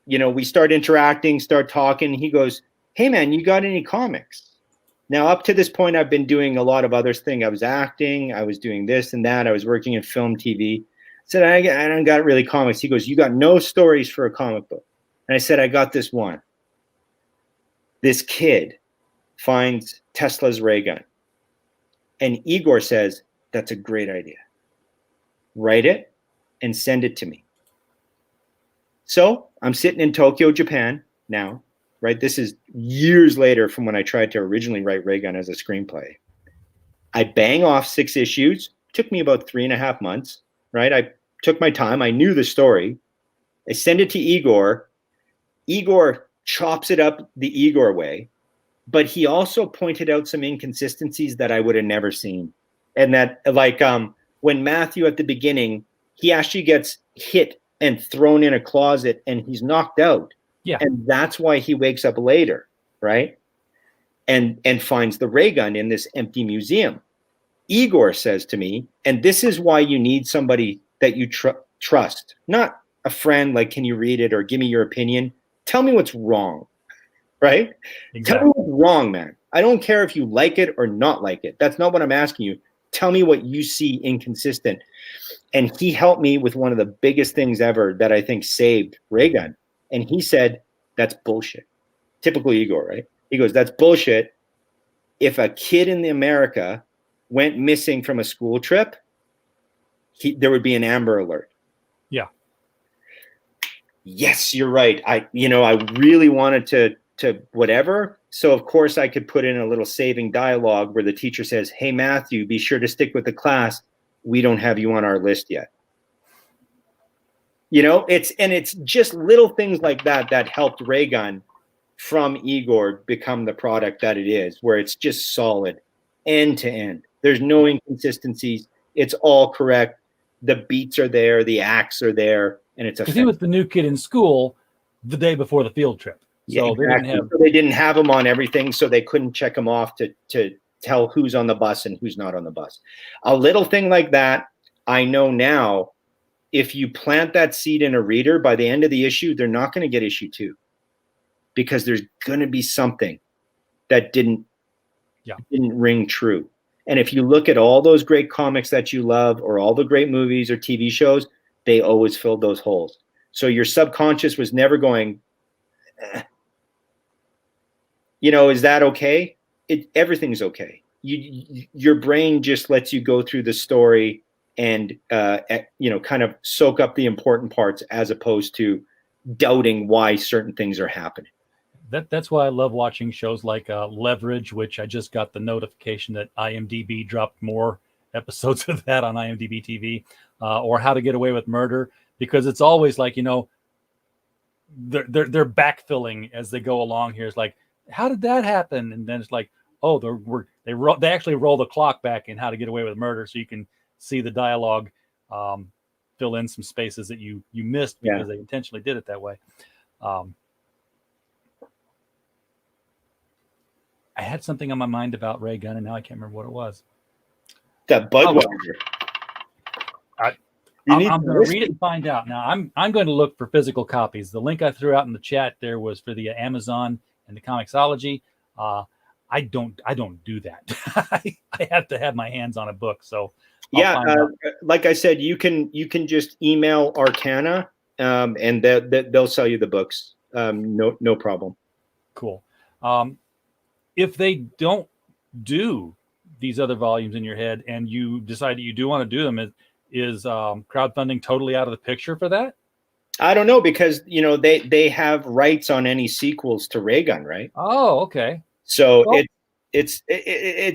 You know, we start interacting, start talking. He goes, hey, man, you got any comics? Now, up to this point, I've been doing a lot of other things. I was acting. I was doing this and that. I was working in film, TV. I said, I don't got really comics. He goes, you got no stories for a comic book. And I said, I got this one. This kid finds Tesla's ray gun. And Igor says, that's a great idea. Write it and send it to me. So I'm sitting in Tokyo, Japan now, right? This is years later from when I tried to originally write Raygun as a screenplay. I bang off 6 issues. Took me about 3.5 months, right? I took my time. I knew the story. I send it to Igor. Igor chops it up the Igor way, but he also pointed out some inconsistencies that I would have never seen. And that, like, when Matthew at the beginning, he actually gets hit and thrown in a closet and he's knocked out. Yeah. And that's why he wakes up later, right? And finds the ray gun in this empty museum. Igor says to me, and this is why you need somebody that you trust, not a friend like, can you read it or give me your opinion? Tell me what's wrong, right? Exactly. Tell me what's wrong, man. I don't care if you like it or not like it. That's not what I'm asking you. Tell me what you see inconsistent. And he helped me with one of the biggest things ever that I think saved Raygun. And he said, that's bullshit. Typical Igor, right? He goes, that's bullshit. If a kid in America went missing from a school trip, there would be an Amber Alert. Yeah. Yes, you're right. I really wanted to whatever. So of course I could put in a little saving dialogue where the teacher says, hey, Matthew, be sure to stick with the class. We don't have you on our list yet. You know, it's just little things like that that helped Raygun from Igor become the product that it is, where it's just solid end to end. There's no inconsistencies. It's all correct. The beats are there. The acts are there. And it's because he was the new kid in school the day before the field trip. So exactly. They didn't have him on everything, so they couldn't check him off to tell who's on the bus and who's not on the bus. A little thing like that, I know now, if you plant that seed in a reader, by the end of the issue, they're not going to get issue 2 because there's going to be something that didn't ring true. And if you look at all those great comics that you love or all the great movies or TV shows, they always filled those holes. So your subconscious was never going, is that okay? Everything's okay. Your brain just lets you go through the story and kind of soak up the important parts as opposed to doubting why certain things are happening. That's why I love watching shows like Leverage, which I just got the notification that IMDb dropped more episodes of that on IMDb TV, or How to Get Away with Murder, because it's always like, they're backfilling as they go along here. It's like, how did that happen? And then it's like, oh, they actually roll the clock back in How to Get Away with Murder, so you can see the dialogue, fill in some spaces that you missed because they intentionally did it that way. I had something on my mind about Raygun, and now I can't remember what it was. That Budweiser. I'm going to read it and find out. Now, I'm going to look for physical copies. The link I threw out in the chat there was for the Amazon and the Comixology. I don't do that. I have to have my hands on a book. So like I said, you can just email Arcana, and they'll sell you the books. No problem. Cool. If they don't do these other volumes in your head and you decide that you do want to do them, is crowdfunding totally out of the picture for that? I don't know, because they have rights on any sequels to Raygun, right? Oh, okay. So it's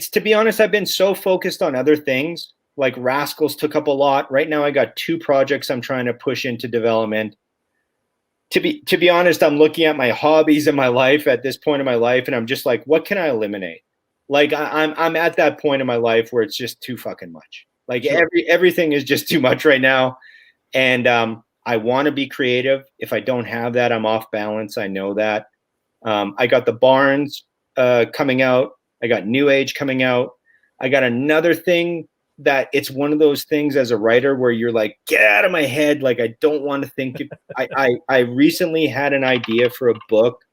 to be honest, I've been so focused on other things. Like Rascals took up a lot. Right now I got 2 projects I'm trying to push into development. to be honest, I'm looking at my hobbies in my life at this point in my life, and I'm just like, what can I eliminate? Like I'm at that point in my life where it's just too fucking much. Like Sure. everything is just too much right now, and I want to be creative. If I don't have that, I'm off balance. I know that. I got the Barnes coming out. I got New Age coming out. I got another thing that it's one of those things as a writer where you're like, get out of my head. Like, I don't want to think. I recently had an idea for a book.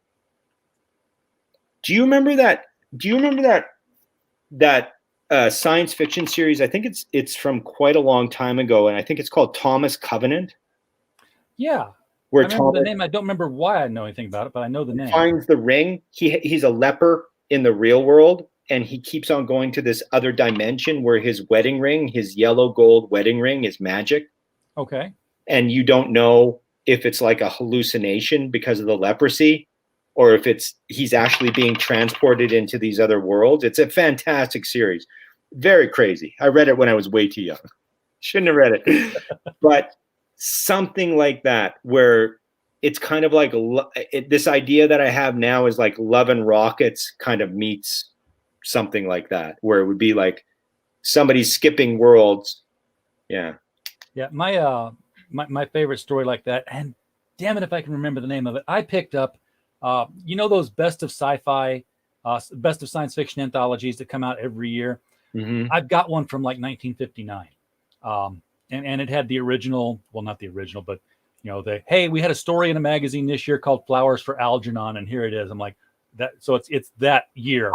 Do you remember that? Do you remember that science fiction series? I think it's from quite a long time ago, and I think it's called Thomas Covenant. Yeah. Where I remember Thomas the name. I don't remember why I know anything about it, but I know the name. finds the ring. He's a leper in the real world, and he keeps on going to this other dimension where his wedding ring, his yellow gold wedding ring, is magic. Okay. And you don't know if it's like a hallucination because of the leprosy, or if he's actually being transported into these other worlds. It's a fantastic series. Very crazy. I read it when I was way too young. Shouldn't have read it. But something like that, where it's kind of like this idea that I have now is like Love and Rockets kind of meets something like that, where it would be like somebody skipping worlds. Yeah. Yeah. My favorite story like that, and damn it if I can remember the name of it. I picked up, those best of sci-fi, best of science fiction anthologies that come out every year. Mm-hmm. I've got one from like 1959. And it had the original, well, not the original, but hey, we had a story in a magazine this year called Flowers for Algernon, and here it is. I'm like, that. So it's that year.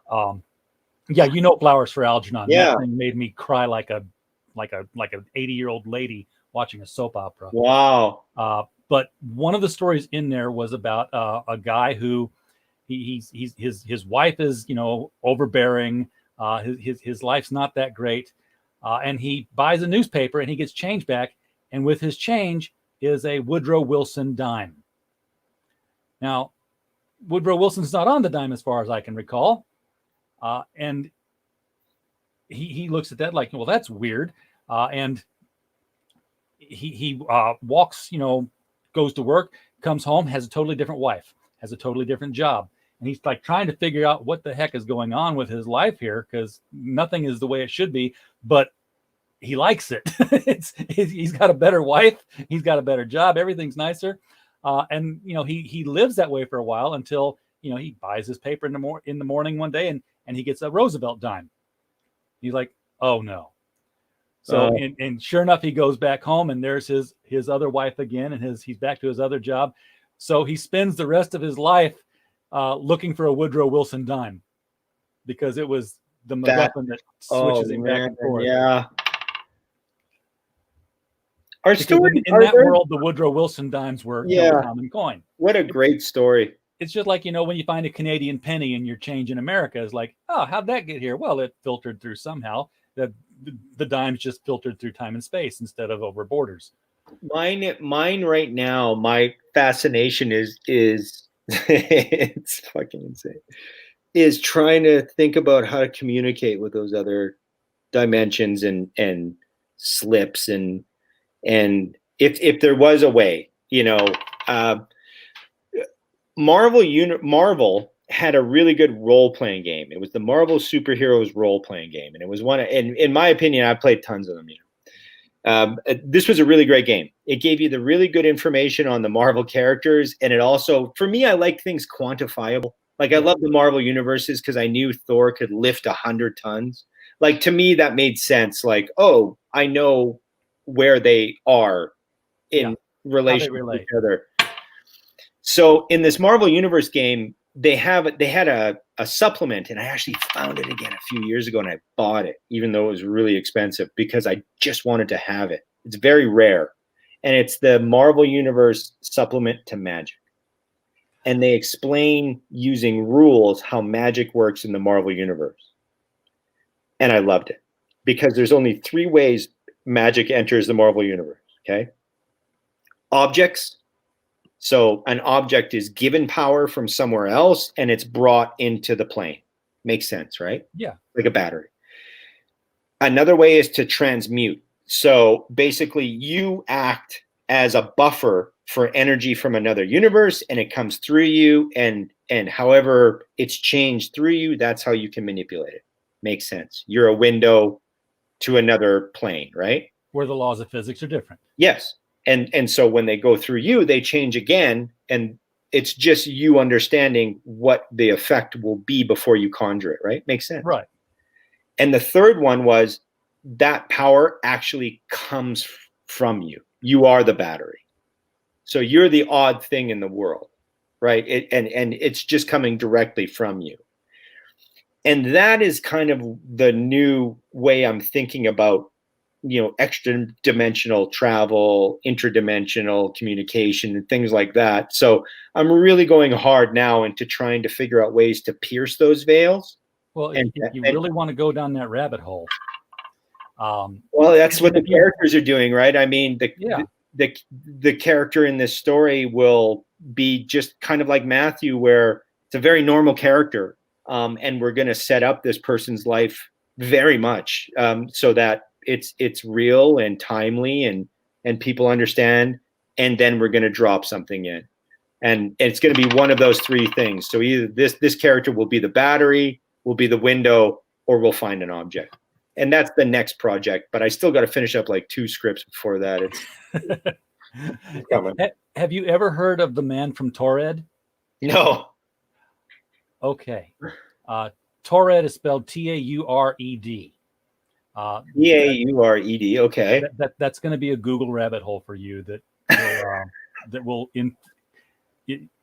Flowers for Algernon. Yeah. That thing made me cry like an 80-year-old lady watching a soap opera. Wow. But one of the stories in there was about a guy who his wife is overbearing. His life's not that great. And he buys a newspaper and he gets change back. And with his change is a Woodrow Wilson dime. Now, Woodrow Wilson's not on the dime as far as I can recall. And he looks at that like, well, that's weird. And he walks, goes to work, comes home, has a totally different wife, has a totally different job. And he's like trying to figure out what the heck is going on with his life here, because nothing is the way it should be, but he likes it. He's got a better wife. He's got a better job. Everything's nicer. And he lives that way for a while until, he buys his paper in the morning one day and he gets a Roosevelt dime. He's like, oh no. So, and sure enough, he goes back home and there's his other wife again, and he's back to his other job. So he spends the rest of his life looking for a Woodrow Wilson dime, because it was the MacGuffin that switches him back and forth. Yeah. In that world, the Woodrow Wilson dimes were the common coin. What a great story. It's just like, when you find a Canadian penny and your change in America is like, oh, how'd that get here? Well, it filtered through somehow. The dimes just filtered through time and space instead of over borders. Mine right now, my fascination is it's fucking insane, is trying to think about how to communicate with those other dimensions and slips and if there was a way, Marvel had a really good role-playing game. It was the Marvel Superheroes role-playing game, and it was in my opinion, I played tons of them. This was a really great game. It gave you the really good information on the Marvel characters, and it also, for me, I like things quantifiable. Like, I love the Marvel universes because I knew Thor could lift 100 tons. Like, to me, that made sense. Like, oh, I know where they are in relation to each other. So in this Marvel Universe game, they had a supplement, and I actually found it again a few years ago, and I bought it, even though it was really expensive, because I just wanted to have it. It's very rare, and it's the Marvel Universe supplement to Magic. And they explain using rules how magic works in the Marvel Universe. And I loved it, because there's only 3 ways magic enters the Marvel Universe, okay? Objects. So an object is given power from somewhere else and it's brought into the plane. Makes sense, right? Yeah. Like a battery. Another way is to transmute. So basically you act as a buffer for energy from another universe, and it comes through you, and however it's changed through you, that's how you can manipulate it. Makes sense. You're a window to another plane, right? Where the laws of physics are different. Yes. And so when they go through you, they change again, and it's just you understanding what the effect will be before you conjure it, right? Makes sense. Right. And the third one was that power actually comes from you. You are the battery. So you're the odd thing in the world, right? And it's just coming directly from you. And that is kind of the new way I'm thinking about, extra dimensional travel, interdimensional communication, and things like that. So I'm really going hard now into trying to figure out ways to pierce those veils. Well, if you really want to go down that rabbit hole. Well, that's what the characters are doing, right? I mean, the character in this story will be just kind of like Matthew, where it's a very normal character. And we're going to set up this person's life very much so that it's real and timely and people understand. And then we're going to drop something in, and it's going to be one of those three things. So either this character will be the battery, will be the window, or we'll find an object. And that's the next project. But I still got to finish up like 2 scripts before that. It's coming. Have you ever heard of the man from Taured? No. Okay. Taured is spelled Taured. Taured. Okay. That's going to be a Google rabbit hole for you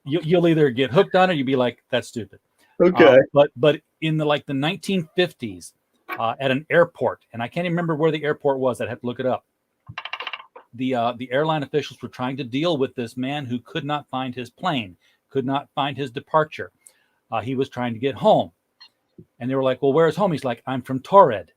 you'll either get hooked on it or you'll be like, that's stupid. Okay. But in the 1950s, at an airport, and I can't even remember where the airport was. I'd have to look it up. The airline officials were trying to deal with this man who could not find his plane, could not find his departure. He was trying to get home, and they were like, "Well, where's home?" He's like, "I'm from Taured.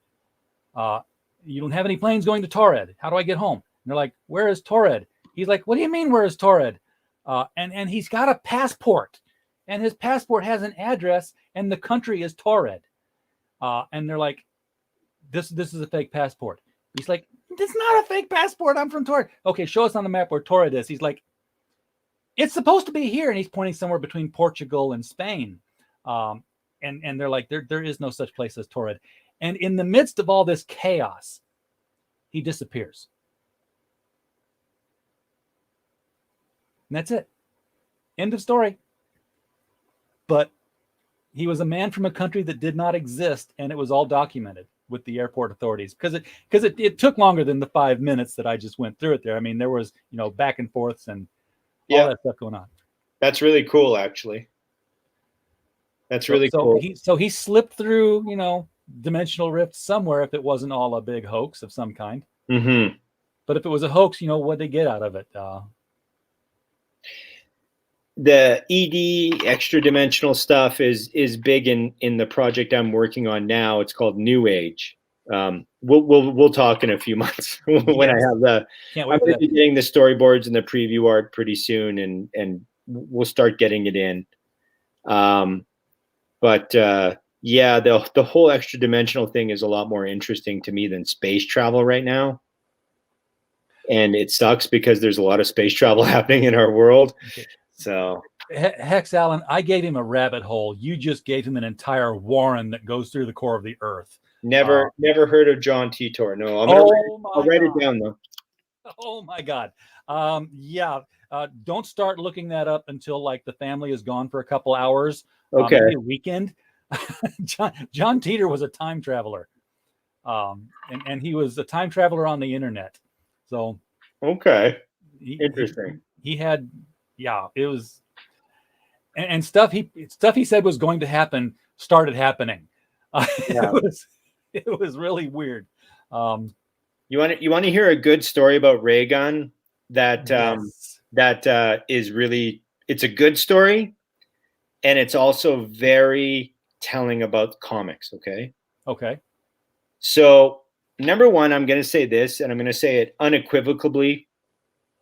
You don't have any planes going to Taured. How do I get home?" And they're like, "Where is Taured?" He's like, "What do you mean, where is Taured?" And he's got a passport, and his passport has an address, and the country is Taured. And they're like, this is a fake passport. He's like, "It's not a fake passport. I'm from Taured." "Okay, show us on the map where Taured is." He's like, "It's supposed to be here." And he's pointing somewhere between Portugal and Spain. And they're like, there is no such place as Taured. And in the midst of all this chaos, he disappears. And that's it. End of story. But he was a man from a country that did not exist, and it was all documented with the airport authorities because it took longer than the 5 minutes that I just went through it there. I mean, there was back and forths and all that stuff going on. That's really cool, actually. That's really cool. He slipped through, dimensional rifts somewhere if it wasn't all a big hoax of some kind. Mm-hmm. But if it was a hoax, what'd they get out of it? The ED extra dimensional stuff is big in the project I'm working on now. It's called New Age. We'll talk in a few months when I have I'm going to be getting the storyboards and the preview art pretty soon, and we'll start getting it in. But the whole extra dimensional thing is a lot more interesting to me than space travel right now. And it sucks because there's a lot of space travel happening in our world. Okay. So Hex Allen, I gave him a rabbit hole. You just gave him an entire warren that goes through the core of the earth. Never heard of John Titor. No, I'll write it down though. Oh my God. Don't start looking that up until the family is gone for a couple hours. Okay. Maybe a weekend. John Titor was a time traveler. And he was a time traveler on the internet. So okay. Interesting. He had it was and stuff he said was going to happen started happening. It was really weird. You want to hear a good story about RAYGUN that yes. that is really, it's a good story, and it's also very telling about comics. Okay. So number one, I'm going to say this, and I'm going to say it unequivocally,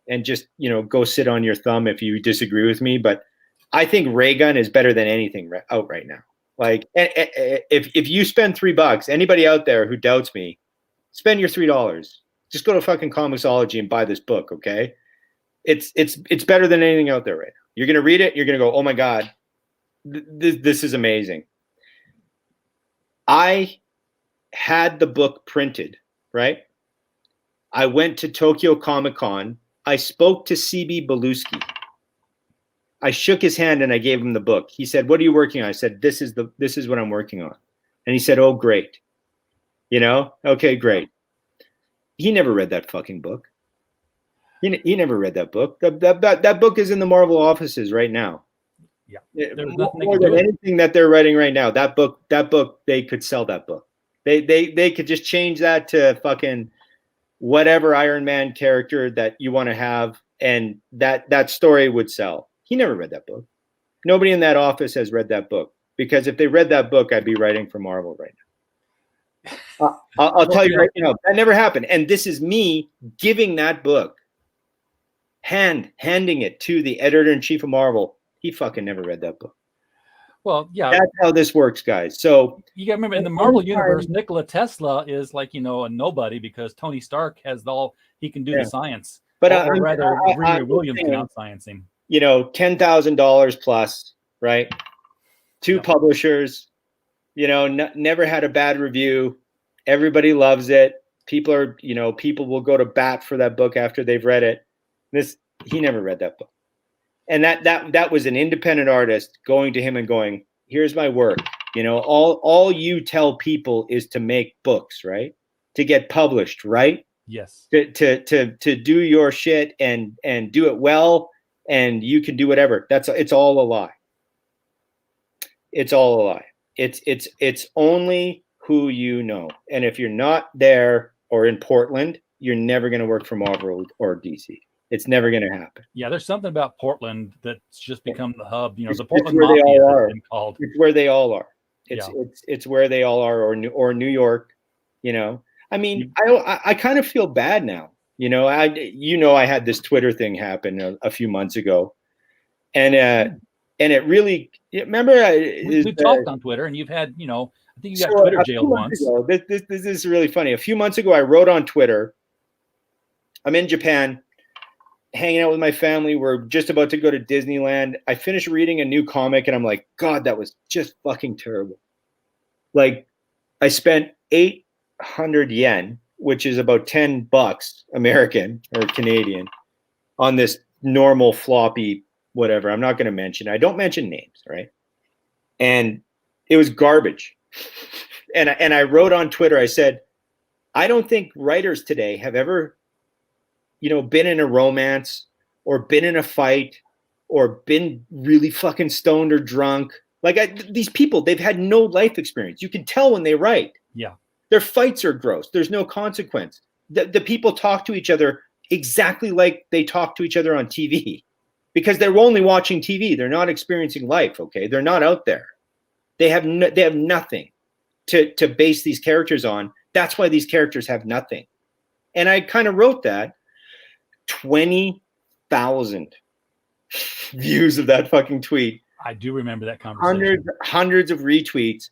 and just, go sit on your thumb if you disagree with me. But I think RAYGUN is better than anything out right now. Like, if you spend $3, anybody out there who doubts me, spend your $3. Just go to fucking Comixology and buy this book, okay? It's better than anything out there right now. You're gonna read it, you're gonna go, oh my God, this is amazing. I had the book printed, right? I went to Tokyo Comic Con. I spoke to CB Beluski. I shook his hand and I gave him the book. He said, "What are you working on?" I said, "This is what I'm working on." And he said, "Oh, great. Okay, great." He never read that fucking book. He never read that book. That book is in the Marvel offices right now. Yeah, there's nothing more than anything that they're writing right now. That book, they could sell that book. They could just change that to fucking whatever Iron Man character that you want to have, and that story would sell. He never read that book. Nobody in that office has read that book, because if they read that book, I'd be writing for Marvel right now. I'll tell you right now, that never happened. And this is me giving that book, handing it to the editor-in-chief of Marvel. He fucking never read that book. Well, yeah. That's how this works, guys. So you got to remember, in the Marvel universe, Nikola Tesla is like, a nobody, because Tony Stark has he can do the science. But or rather, Riri Williams can out-science him. $10,000 plus, right? Two publishers, never had a bad review. Everybody loves it. People will go to bat for that book after they've read it. He never read that book. And that was an independent artist going to him and going, "Here's my work. All you tell people is to make books, right? To get published, right? Yes. To do your shit and do it well, and you can do whatever." It's all a lie. It's all a lie. It's only who you know. And if you're not there or in Portland, you're never going to work for Marvel or DC. It's never going to happen. Yeah, there's something about Portland that's just become the hub. It's the Portland where they Mafia all has are. been called. It's where they all are. It's where they all are, or New York. I mean, I kind of feel bad now. I had this Twitter thing happen a few months ago, and it really. Remember, we talked on Twitter, and you've had, I think you got Twitter jailed once. This is really funny. A few months ago, I wrote on Twitter. I'm in Japan, hanging out with my family. We're just about to go to Disneyland. I finished reading a new comic, and I'm like, God, that was just fucking terrible. Like, I spent 800 yen, which is about $10 American or Canadian, on this normal floppy whatever. I'm not going to mention. I don't mention names, right? And it was garbage. And I wrote on Twitter, I said, I don't think writers today have ever, been in a romance or been in a fight or been really fucking stoned or drunk. Like these people, they've had no life experience. You can tell when they write. Yeah. Their fights are gross. There's no consequence. The people talk to each other exactly like they talk to each other on TV, because they're only watching TV. They're not experiencing life. Okay. They're not out there. They have nothing to base these characters on. That's why these characters have nothing. And I kind of wrote that. 20,000 views of that fucking tweet. I do remember that conversation. Hundreds of retweets.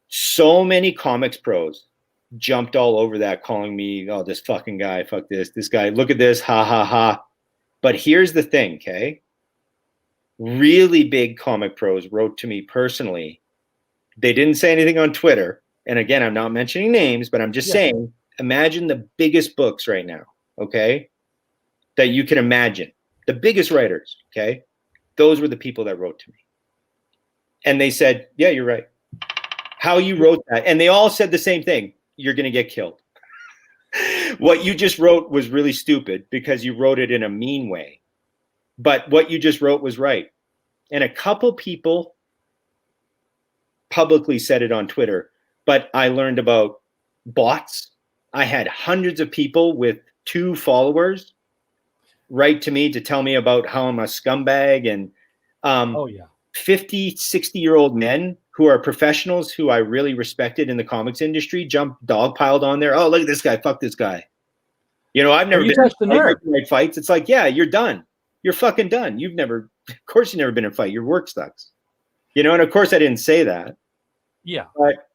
So many comics pros jumped all over that, calling me, "Oh, this fucking guy, fuck this guy, look at this, ha ha ha." But here's the thing, okay? Really big comic pros wrote to me personally. They didn't say anything on Twitter. And again, I'm not mentioning names, but I'm just saying, imagine the biggest books right now, okay, that you can imagine. The biggest writers, okay? Those were the people that wrote to me. And they said, "Yeah, you're right. How you wrote that." And they all said the same thing. "You're going to get killed. What you just wrote was really stupid because you wrote it in a mean way. But what you just wrote was right." And a couple people publicly said it on Twitter, but I learned about bots. I had hundreds of people with 2 followers write to me to tell me about how I'm a scumbag, and 50, 60-year-old men who are professionals who I really respected in the comics industry dogpiled on there. "Oh, look at this guy. Fuck this guy." I've never been in fights. It's like, yeah, you're done. You're fucking done. Of course you've never been in a fight. Your work sucks. And of course I didn't say that. Yeah. But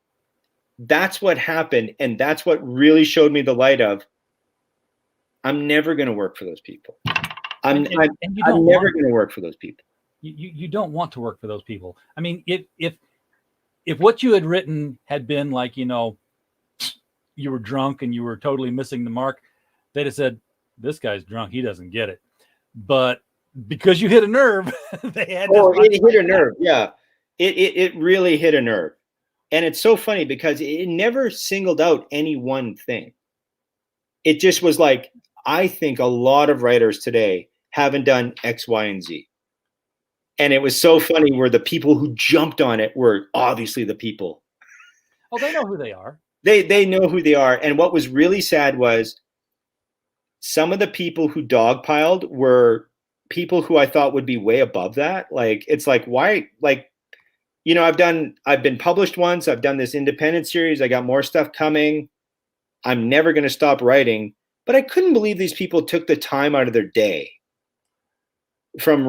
that's what happened. And that's what really showed me the light of, I'm never going to work for those people. I'm And you don't I'm never going to work for those people. You don't want to work for those people. I mean, if what you had written had been like, you know, you were drunk and you were totally missing the mark, they'd have said, this guy's drunk, he doesn't get it. But because you hit a nerve, they had to. It hit a nerve. Yeah. It really hit a nerve. And it's so funny because it never singled out any one thing. It just was like, I think a lot of writers today haven't done X, Y, and Z. And it was so funny where the people who jumped on it were obviously the people. Oh, they know who they are. They know who they are. And what was really sad was some of the people who dogpiled were people who I thought would be way above that. Like, it's like, why? Like, you know, I've been published once. I've done this independent series. I got more stuff coming. I'm never going to stop writing. But I couldn't believe these people took the time out of their day from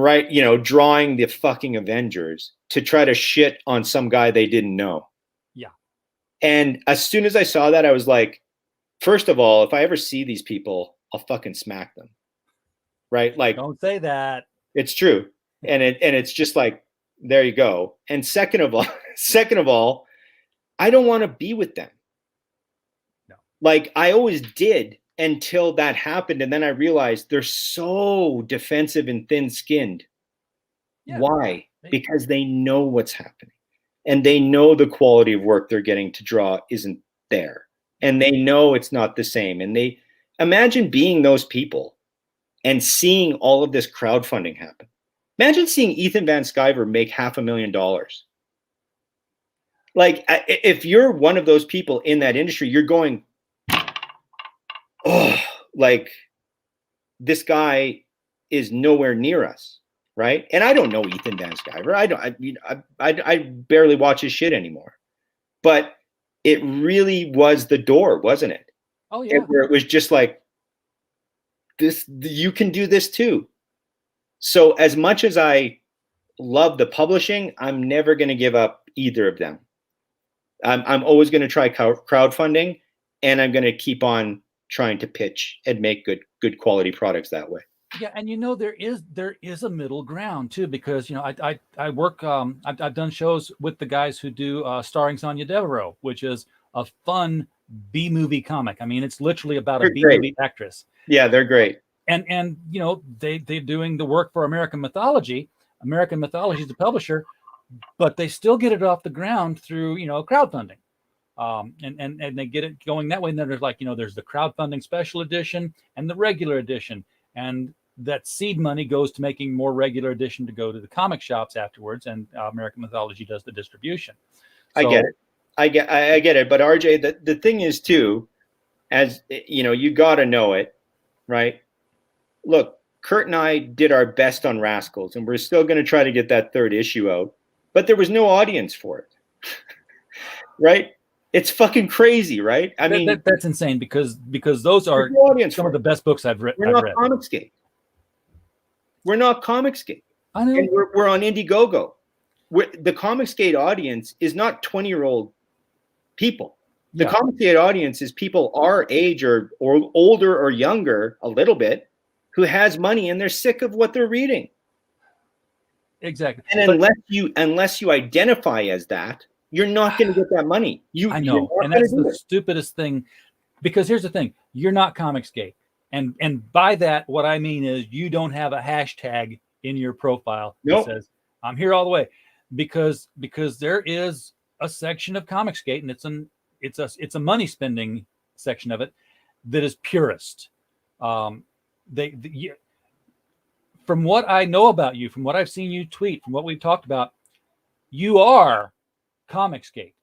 drawing the fucking Avengers to try to shit on some guy they didn't know. Yeah. And as soon as I saw that, I was like, first of all, if I ever see these people, I'll fucking smack them. Right? Like, don't say that. It's true. And it's just like, there you go. And second of all, I don't want to be with them. No. Like, I always did until that happened. And then I realized they're so defensive and thin-skinned. Yeah. Why? Because they know what's happening. And they know the quality of work they're getting to draw isn't there. And they know it's not the same. And they imagine being those people and seeing all of this crowdfunding happen. Imagine seeing Ethan Van Sciver make $500,000. Like, if you're one of those people in that industry, you're going, oh, like, this guy is nowhere near us, right? And I don't know Ethan Van Sciver. I barely watch his shit anymore. But it really was the door, wasn't it? Oh yeah. Where it was just like, this, you can do this too. So as much as I love the publishing, I'm never going to give up either of them. I'm always going to try crowdfunding, and I'm going to keep on trying to pitch and make good quality products that way. Yeah, and you know, there is a middle ground too, because you know I work I've done shows with the guys who do starring Sonia Devereaux, which is a fun B-movie comic. I mean, it's literally about a B-movie actress. Yeah, they're great. And you know, they're doing the work for American Mythology. American Mythology is the publisher, but they still get it off the ground through, you know, crowdfunding. And they get it going that way. And then there's like, you know, there's the crowdfunding special edition and the regular edition. And that seed money goes to making more regular edition to go to the comic shops afterwards. And American Mythology does the distribution. So, I get it. But RJ, the thing is too, as you know, you got to know it, right? Look, Kurt and I did our best on Rascals, and we're still going to try to get that third issue out, but there was no audience for it. Right? It's fucking crazy, right? I mean, that's insane because those are some of the best books I've read. We're not Comicsgate. We're not Comicsgate. I know. And we're on Indiegogo. The Comicsgate audience is not 20-year-old people. The Comicsgate audience is people our age or older or younger a little bit, who has money and they're sick of what they're reading. Exactly. And unless you identify as that, you're not going to get that money. I know, and that's the stupidest thing. Because here's the thing: you're not Comicsgate, and by that, what I mean is you don't have a hashtag in your profile that says "I'm here all the way," because there is a section of Comicsgate, and it's a money spending section of it that is purist. From what I know about you, from what I've seen you tweet, from what we've talked about, you are Comicsgate.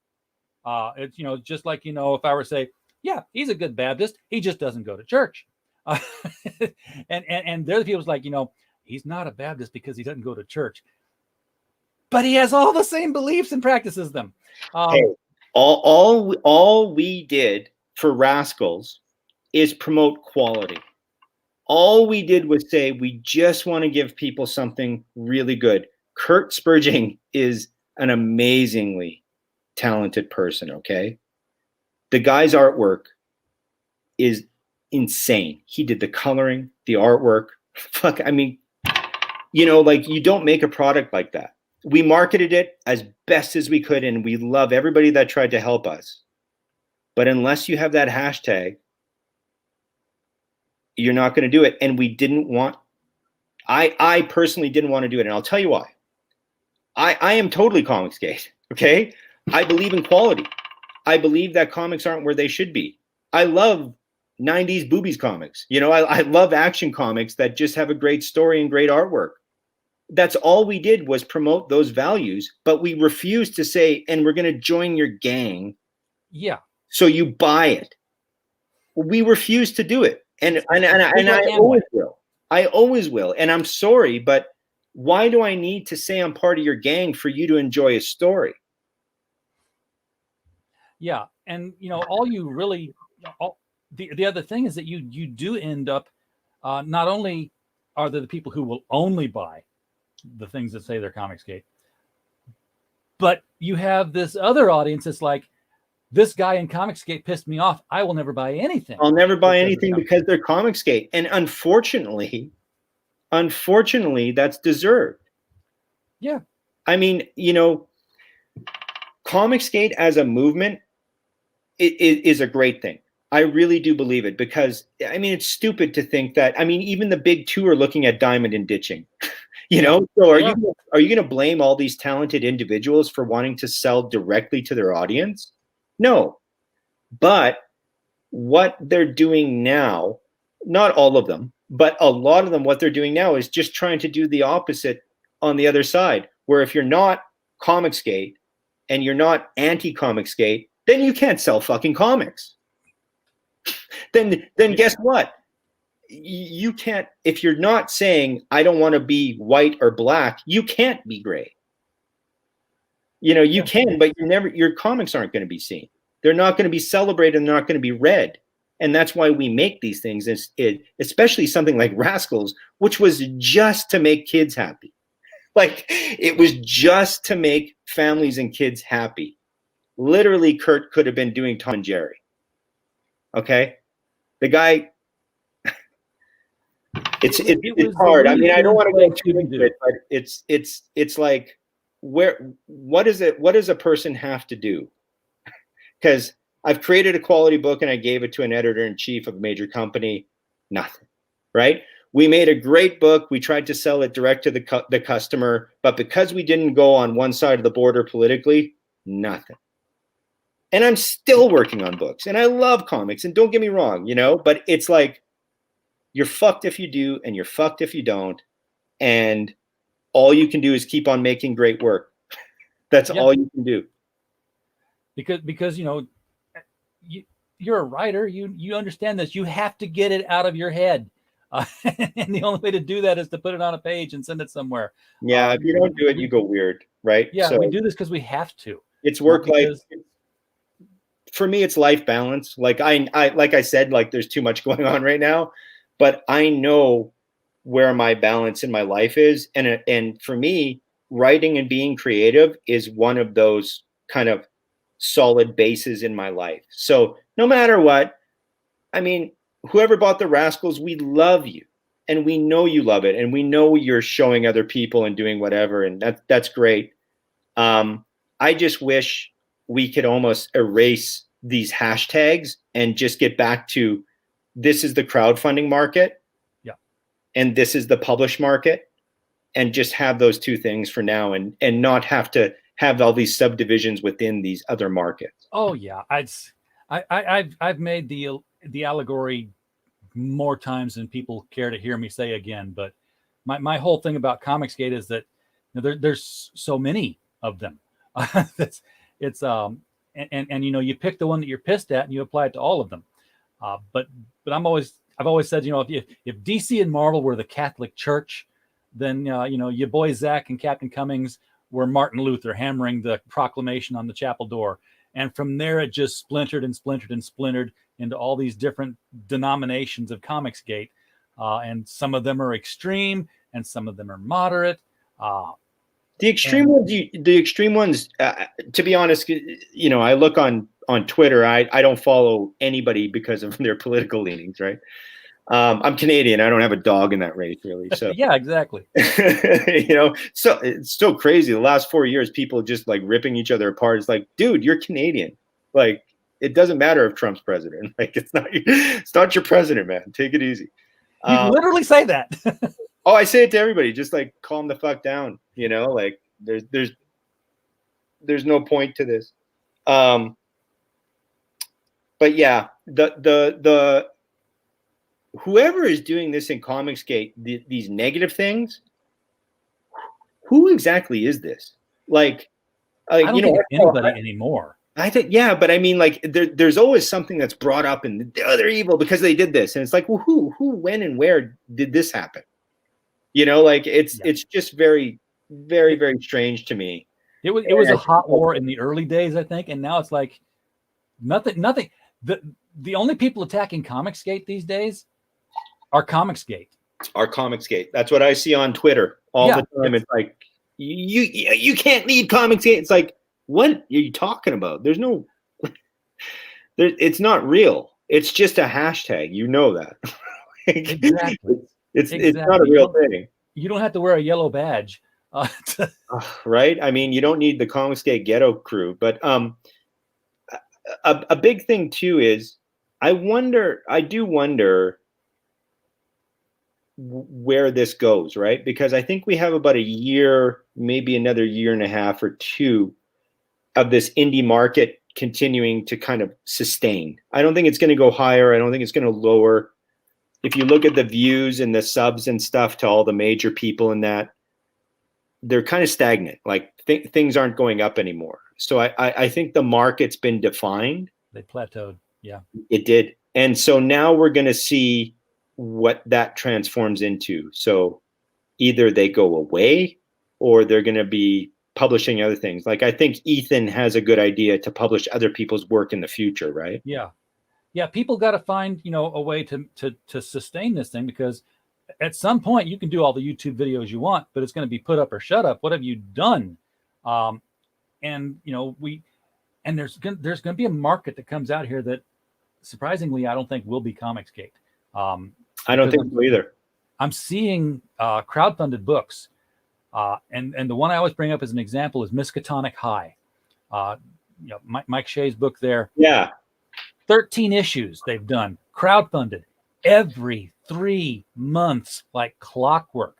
It's, you know, just like, you know, if I were to say, yeah, he's a good Baptist, he just doesn't go to church. And the other people's like, you know, he's not a Baptist because he doesn't go to church, but he has all the same beliefs and practices them. Hey, all we did for Rascals is promote quality. All we did was say, we just want to give people something really good. Kurt Spurging is an amazingly talented person, okay? The guy's artwork is insane. He did the coloring, the artwork. Fuck, I mean, you know, like, you don't make a product like that. We marketed it as best as we could, and we love everybody that tried to help us. But unless you have that hashtag, you're not going to do it. And we didn't want, I personally didn't want to do it. And I'll tell you why. I am totally Comicsgate. Okay. I believe in quality. I believe that comics aren't where they should be. I love 90s boobies comics. You know, I love action comics that just have a great story and great artwork. That's all we did was promote those values, but we refused to say, and we're going to join your gang. Yeah. So you buy it. We refuse to do it. And I always will. I always will. And I'm sorry, but why do I need to say I'm part of your gang for you to enjoy a story? Yeah. And, you know, all you really, the other thing is that you do end up, not only are there the people who will only buy the things that say they're Comicsgate, but you have this other audience that's like, this guy in Comicsgate pissed me off. I will never buy anything. I'll never buy anything because they're Comicsgate. And unfortunately, that's deserved. Yeah. I mean, you know, Comicsgate as a movement is a great thing. I really do believe it, because, I mean, it's stupid to think that, I mean, even the big two are looking at diamond and ditching. You know, so are you going to blame all these talented individuals for wanting to sell directly to their audience? No. But what they're doing now, not all of them, but a lot of them, what they're doing now is just trying to do the opposite on the other side, where if you're not Comicsgate and you're not anti-Comicsgate, then you can't sell fucking comics. Then guess what? You can't, if you're not saying, I don't want to be white or black, you can't be gray. You know, you can, but your comics aren't going to be seen. They're not going to be celebrated, and they're not going to be read. And that's why we make these things, especially something like Rascals, which was just to make kids happy. Like, it was just to make families and kids happy. Literally, Kurt could have been doing Tom and Jerry. Okay? The guy, it's hard. I mean, I don't want to go too into it, but it's like, what does a person have to do? Because I've created a quality book and I gave it to an editor-in-chief of a major company. Nothing, right? We made a great book. We tried to sell it direct to the customer, but because we didn't go on one side of the border politically, nothing. And I'm still working on books, and I love comics, and don't get me wrong, you know, but it's like, you're fucked if you do, and you're fucked if you don't. And all you can do is keep on making great work. That's all you can do. Because you know, you're a writer. You understand this. You have to get it out of your head, and the only way to do that is to put it on a page and send it somewhere. Yeah, if you don't do it, you go weird, right? Yeah, so we do this because we have to. It's work life. For me, it's life balance. Like I said, like, there's too much going on right now, but I know where my balance in my life is, and for me, writing and being creative is one of those kind of solid bases in my life. So no matter what, I mean, whoever bought the Rascals, we love you, and we know you love it, and we know you're showing other people and doing whatever, and that's great. I just wish we could almost erase these hashtags and just get back to, this is the crowdfunding market. Yeah. And this is the published market, and just have those two things for now, and not have to have all these subdivisions within these other markets. Oh yeah. I've made the allegory more times than people care to hear me say again, but my whole thing about Comicsgate is that, you know, there's so many of them. And you know, you pick the one that you're pissed at and you apply it to all of them. But I've always said, you know, if DC and Marvel were the Catholic Church, then you know, your boy Zach and Captain Cummings were Martin Luther hammering the proclamation on the chapel door, and from there it just splintered and splintered and splintered into all these different denominations of Comicsgate, and some of them are extreme and some of them are moderate. The extreme ones, to be honest, you know, I look on on Twitter, I don't follow anybody because of their political leanings, right? I'm Canadian. I don't have a dog in that race, really. So Yeah, exactly. So it's still crazy. The last 4 years, people just like ripping each other apart. It's like, dude, you're Canadian. Like, it doesn't matter if Trump's president. Like, it's not your president, man. Take it easy. You literally say that. Oh, I say it to everybody. Just like calm the fuck down. Like there's no point to this. But yeah, the whoever is doing this in Comicsgate, these negative things, who exactly is this? Like I don't think it's anybody anymore. I think, yeah, but I mean, like, there's always something that's brought up in they're evil because they did this, and it's like, well, who, when, and where did this happen? Like it's just very, very, very strange to me. It was a hot war in the early days, I think, and now it's like nothing. The only people attacking Comicsgate these days are Comicsgate. That's what I see on Twitter all the time. It's like you can't leave Comicsgate. It's like, what are you talking about? There's no, it's not real. It's just a hashtag. You know that. Exactly. It's not a real thing. You don't have to wear a yellow badge. Right? I mean, you don't need the Comicsgate ghetto crew. But a big thing too is I do wonder where this goes, right? Because I think we have about a year, maybe another year and a half or two of this indie market continuing to kind of sustain. I don't think it's going to go higher. I don't think it's going to lower. If you look at the views and the subs and stuff to all the major people in that, they're kind of stagnant. Like things aren't going up anymore. So I think the market's been defined. They plateaued. Yeah, it did. And so now we're going to see what that transforms into. So either they go away or they're going to be publishing other things. Like I think Ethan has a good idea to publish other people's work in the future, right? Yeah. Yeah, people got to find, a way to sustain this thing, because at some point you can do all the YouTube videos you want, but it's going to be put up or shut up. What have you done? And there's going to be a market that comes out here that surprisingly I don't think will be Comicsgate. I don't think so either. I'm seeing crowdfunded books, and the one I always bring up as an example is Miskatonic High. Mike Shea's book there. Yeah. 13 issues they've done, crowdfunded every 3 months, like clockwork.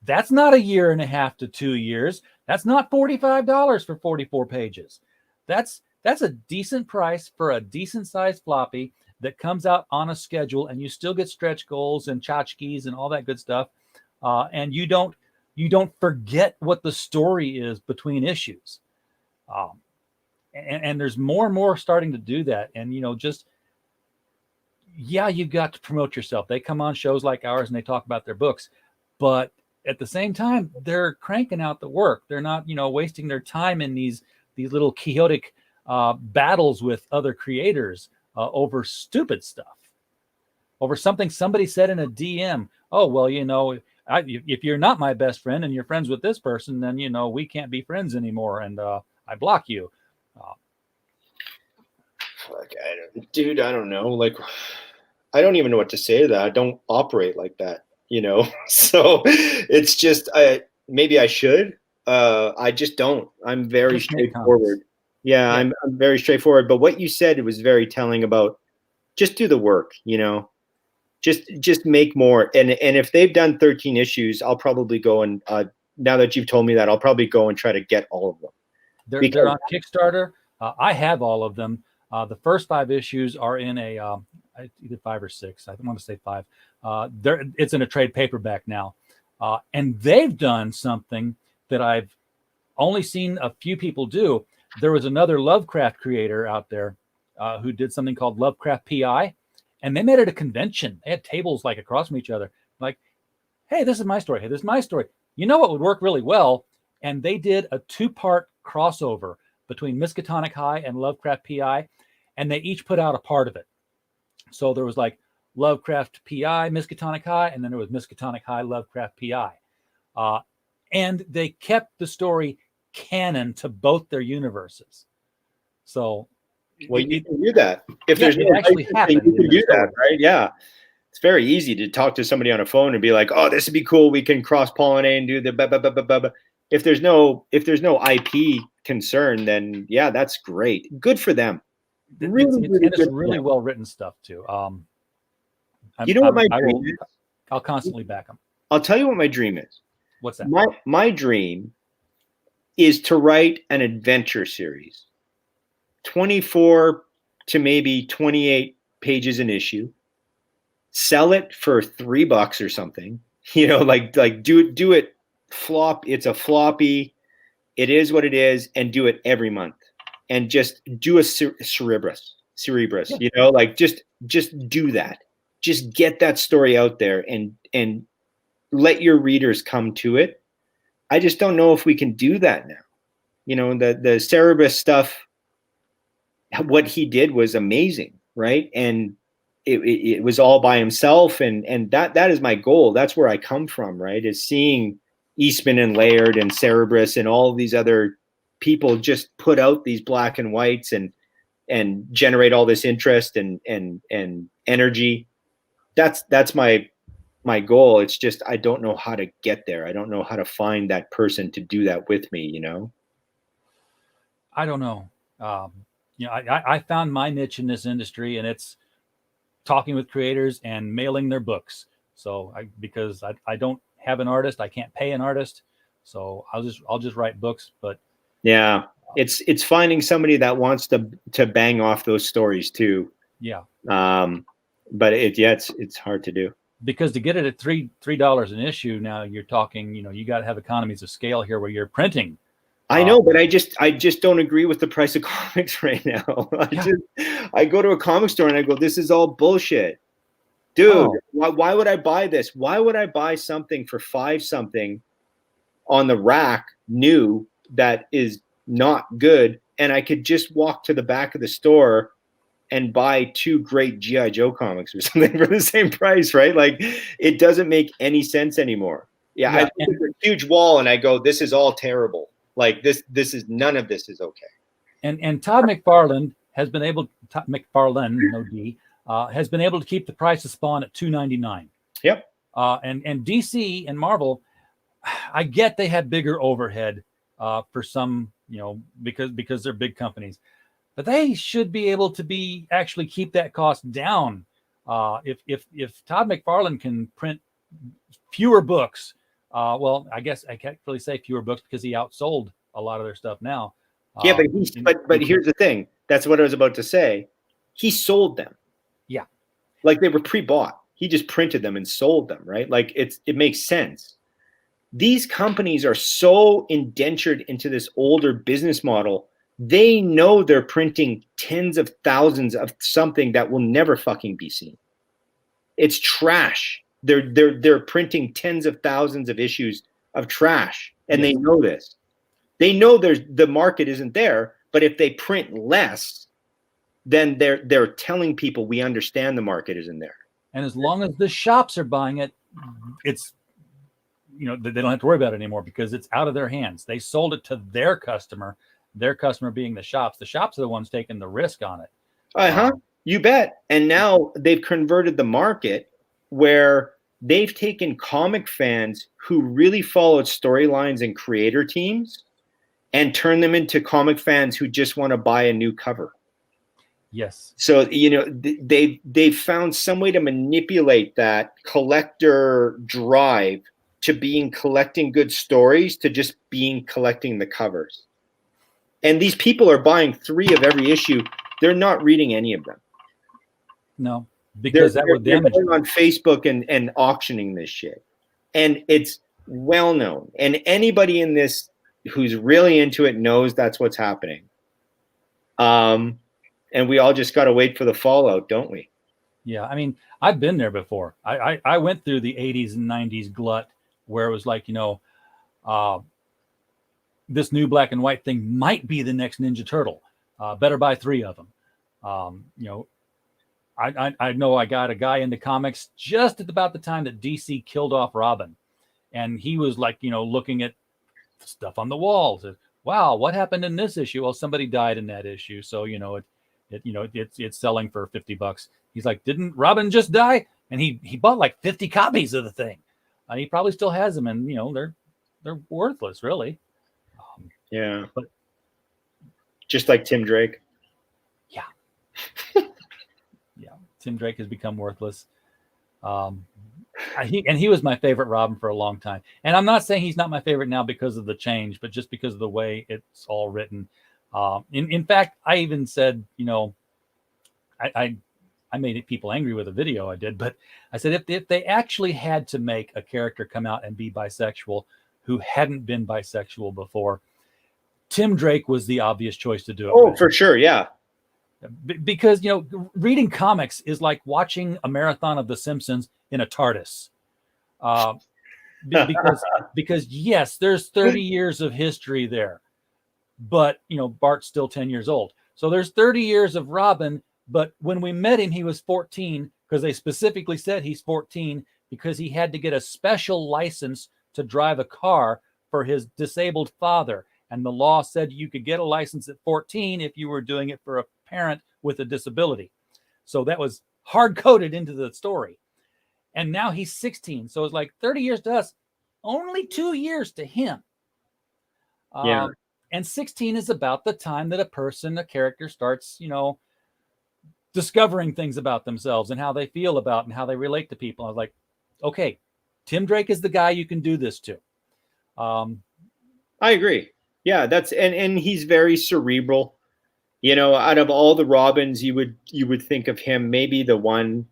That's not a year and a half to 2 years. That's not $45 for 44 pages. That's a decent price for a decent sized floppy that comes out on a schedule, and you still get stretch goals and tchotchkes and all that good stuff. And you don't forget what the story is between issues. And there's more and more starting to do that. And, you've got to promote yourself. They come on shows like ours and they talk about their books, but at the same time, they're cranking out the work. They're not, wasting their time in these little chaotic battles with other creators over stupid stuff, over something somebody said in a DM. Oh, well, if you're not my best friend and you're friends with this person, then, we can't be friends anymore. And I block you. Dude, I don't know. Like, I don't even know what to say to that. I don't operate like that, So it's just, maybe I should. I just don't. I'm very straightforward. Yeah, I'm very straightforward. But what you said, it was very telling about just do the work. Just make more. And if they've done 13 issues, I'll probably go and now that you've told me that, I'll probably go and try to get all of them. They're on Kickstarter. I have all of them. The first 5 issues are in a either 5 or 6. I want to say 5. It's in a trade paperback now, and they've done something that I've only seen a few people do. There was another Lovecraft creator out there who did something called Lovecraft PI, and they made it a convention. They had tables like across from each other, like, "Hey, this is my story. Hey, this is my story." You know what would work really well? And they did a 2-part crossover between Miskatonic High and Lovecraft PI, and they each put out a part of it. So there was like Lovecraft PI, Miskatonic High, and then there was Miskatonic High, Lovecraft PI. And they kept the story canon to both their universes. So Well, you can do that. If Yeah, there's it no actually licensing, happened you in can their do that, story. right? Yeah. It's very easy to talk to somebody on a phone and be like, "Oh, this would be cool. We can cross pollinate and do the blah, blah, blah, blah, blah." If there's no IP concern, then yeah, that's great. Good for them. Really, really And it's good for really them. well written stuff too. You know what my I dream will, is? I'll constantly back them. I'll tell you what my dream is. What's that? My dream is to write an adventure series, 24 to maybe 28 pages an issue, sell it for $3 or something, like do it flop. It's a floppy. It is what it is, and do it every month, and just do a cerebrus, Yeah. like just do that. Just get that story out there and let your readers come to it. I just don't know if we can do that now. The Cerebrus stuff, what he did was amazing, right? And it was all by himself, and that is my goal. That's where I come from, right? Is seeing Eastman and Laird and Cerebrus and all of these other people just put out these black and whites and generate all this interest and energy. That's my goal. It's just I don't know how to get there. I don't know how to find that person to do that with me. I don't know. I found my niche in this industry, and it's talking with creators and mailing their books. So because I don't have an artist, I can't pay an artist, so I'll just write books. But yeah, it's finding somebody that wants to bang off those stories too. yeah, but it's hard to do. Because to get it at $3 an issue, now you're talking, you got to have economies of scale here where you're printing. I know, but I just don't agree with the price of comics right now. I go to a comic store and I go, this is all bullshit. Dude, why would I buy this? Why would I buy something for $5 something on the rack new that is not good? And I could just walk to the back of the store and buy 2 great G.I. Joe comics or something for the same price, right? Like, it doesn't make any sense anymore. Yeah, I look at a huge wall and I go, this is all terrible. Like this is none of this is okay. And Todd McFarlane has been able, McFarlane, no D, has been able to keep the price of Spawn at $2.99. Yep. And DC and Marvel, I get they had bigger overhead for some, because they're big companies, but they should be able to actually keep that cost down. If Todd McFarlane can print fewer books, well, I guess I can't really say fewer books because he outsold a lot of their stuff now. Yeah, but here's the thing. That's what I was about to say. He sold them. Yeah. Like they were pre-bought. He just printed them and sold them, right? Like it makes sense. These companies are so indentured into this older business model. They know they're printing tens of thousands of something that will never fucking be seen. It's trash. They're printing tens of thousands of issues of trash, and They know this. They know the market isn't there, but if they print less, then they're telling people we understand the market isn't there. And as long as the shops are buying it, it's they don't have to worry about it anymore because it's out of their hands. They sold it to their customer being the shops. The shops are the ones taking the risk on it. You bet. And now they've converted the market where they've taken comic fans who really followed storylines and creator teams and turned them into comic fans who just want to buy a new cover. Yes. So, they've found some way to manipulate that collector drive to being collecting good stories to just being collecting the covers. And these people are buying 3 of every issue. They're not reading any of them. No, because that would damage them. On Facebook and auctioning this shit. And it's well known. And anybody in this who's really into it knows that's what's happening. And we all just got to wait for the fallout, don't we? Yeah. I mean, I've been there before. I went through the 80s and 90s glut where it was like, this new black and white thing might be the next Ninja Turtle. Better buy 3 of them. I know I got a guy into comics just at about the time that DC killed off Robin. And he was like, looking at stuff on the walls. Wow, what happened in this issue? Well, somebody died in that issue. So, It's selling for $50. He's like, didn't Robin just die? And he bought like 50 copies of the thing. He probably still has them, and they're worthless, really. Yeah, but just like Tim Drake. Yeah, yeah. Tim Drake has become worthless. He was my favorite Robin for a long time, and I'm not saying he's not my favorite now because of the change, but just because of the way it's all written. In fact, I even said, I made people angry with a video I did, but I said if they actually had to make a character come out and be bisexual who hadn't been bisexual before, Tim Drake was the obvious choice to do it. Oh, for sure, yeah. Because reading comics is like watching a marathon of The Simpsons in a TARDIS. Because yes, there's 30 years of history there, but Bart's still 10 years old. So there's 30 years of Robin, but when we met him, he was 14, because they specifically said he's 14 because he had to get a special license to drive a car for his disabled father. And the law said you could get a license at 14 if you were doing it for a parent with a disability. So that was hard-coded into the story. And now he's 16. So it's like 30 years to us, only 2 years to him. Yeah. And 16 is about the time that a character starts, discovering things about themselves and how they feel about and how they relate to people. I was like, okay, Tim Drake is the guy you can do this to. I agree. Yeah, and he's very cerebral. Out of all the Robins, you would think of him maybe the one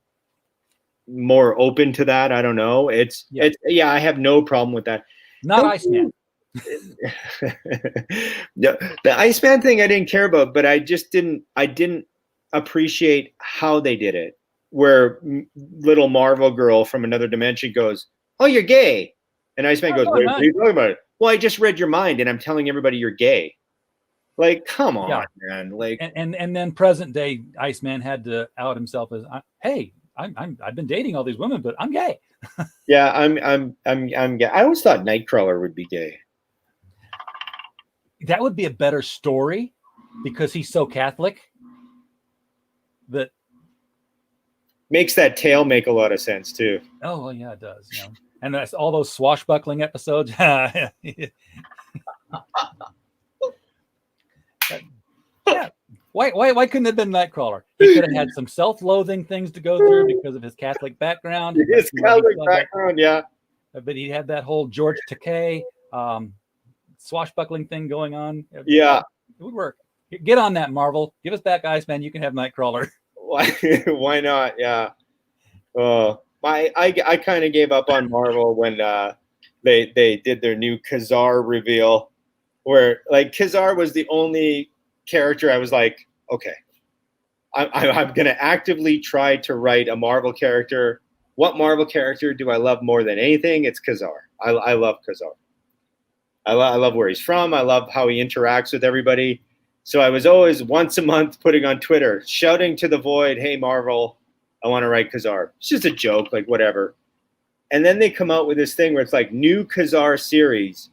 more open to that. I don't know. I have no problem with that. Not Iceman. The Iceman thing I didn't care about, but I didn't appreciate how they did it, where little Marvel girl from another dimension goes, "Oh, you're gay," and Iceman goes, "What are you talking about?" Well, I just read your mind, and I'm telling everybody you're gay. Like, come on, man! Like, and then present day Iceman had to out himself as, "Hey, I've been dating all these women, but I'm gay." Yeah, I'm gay. I always thought Nightcrawler would be gay. That would be a better story because he's so Catholic. That makes that tail make a lot of sense too. Oh, well, yeah, it does. And that's all those swashbuckling episodes. Yeah. Why couldn't it have been Nightcrawler? He could have had some self-loathing things to go through because of his Catholic background. His Catholic background, yeah. But he had that whole George Takei swashbuckling thing going on. Yeah, it would work. Get on that, Marvel. Give us back Iceman. You can have Nightcrawler. Why not? Yeah. I kind of gave up on Marvel when they did their new Khazar reveal, where like Khazar was the only character I was like, okay, I'm gonna actively try to write a Marvel character. What Marvel character do I love more than anything? It's Khazar. I love Khazar. I love where he's from. I love how he interacts with everybody. So I was always once a month putting on Twitter, shouting to the void, "Hey, Marvel, I want to write Khazar." It's just a joke, like whatever. And then they come out with this thing where it's like new Khazar series,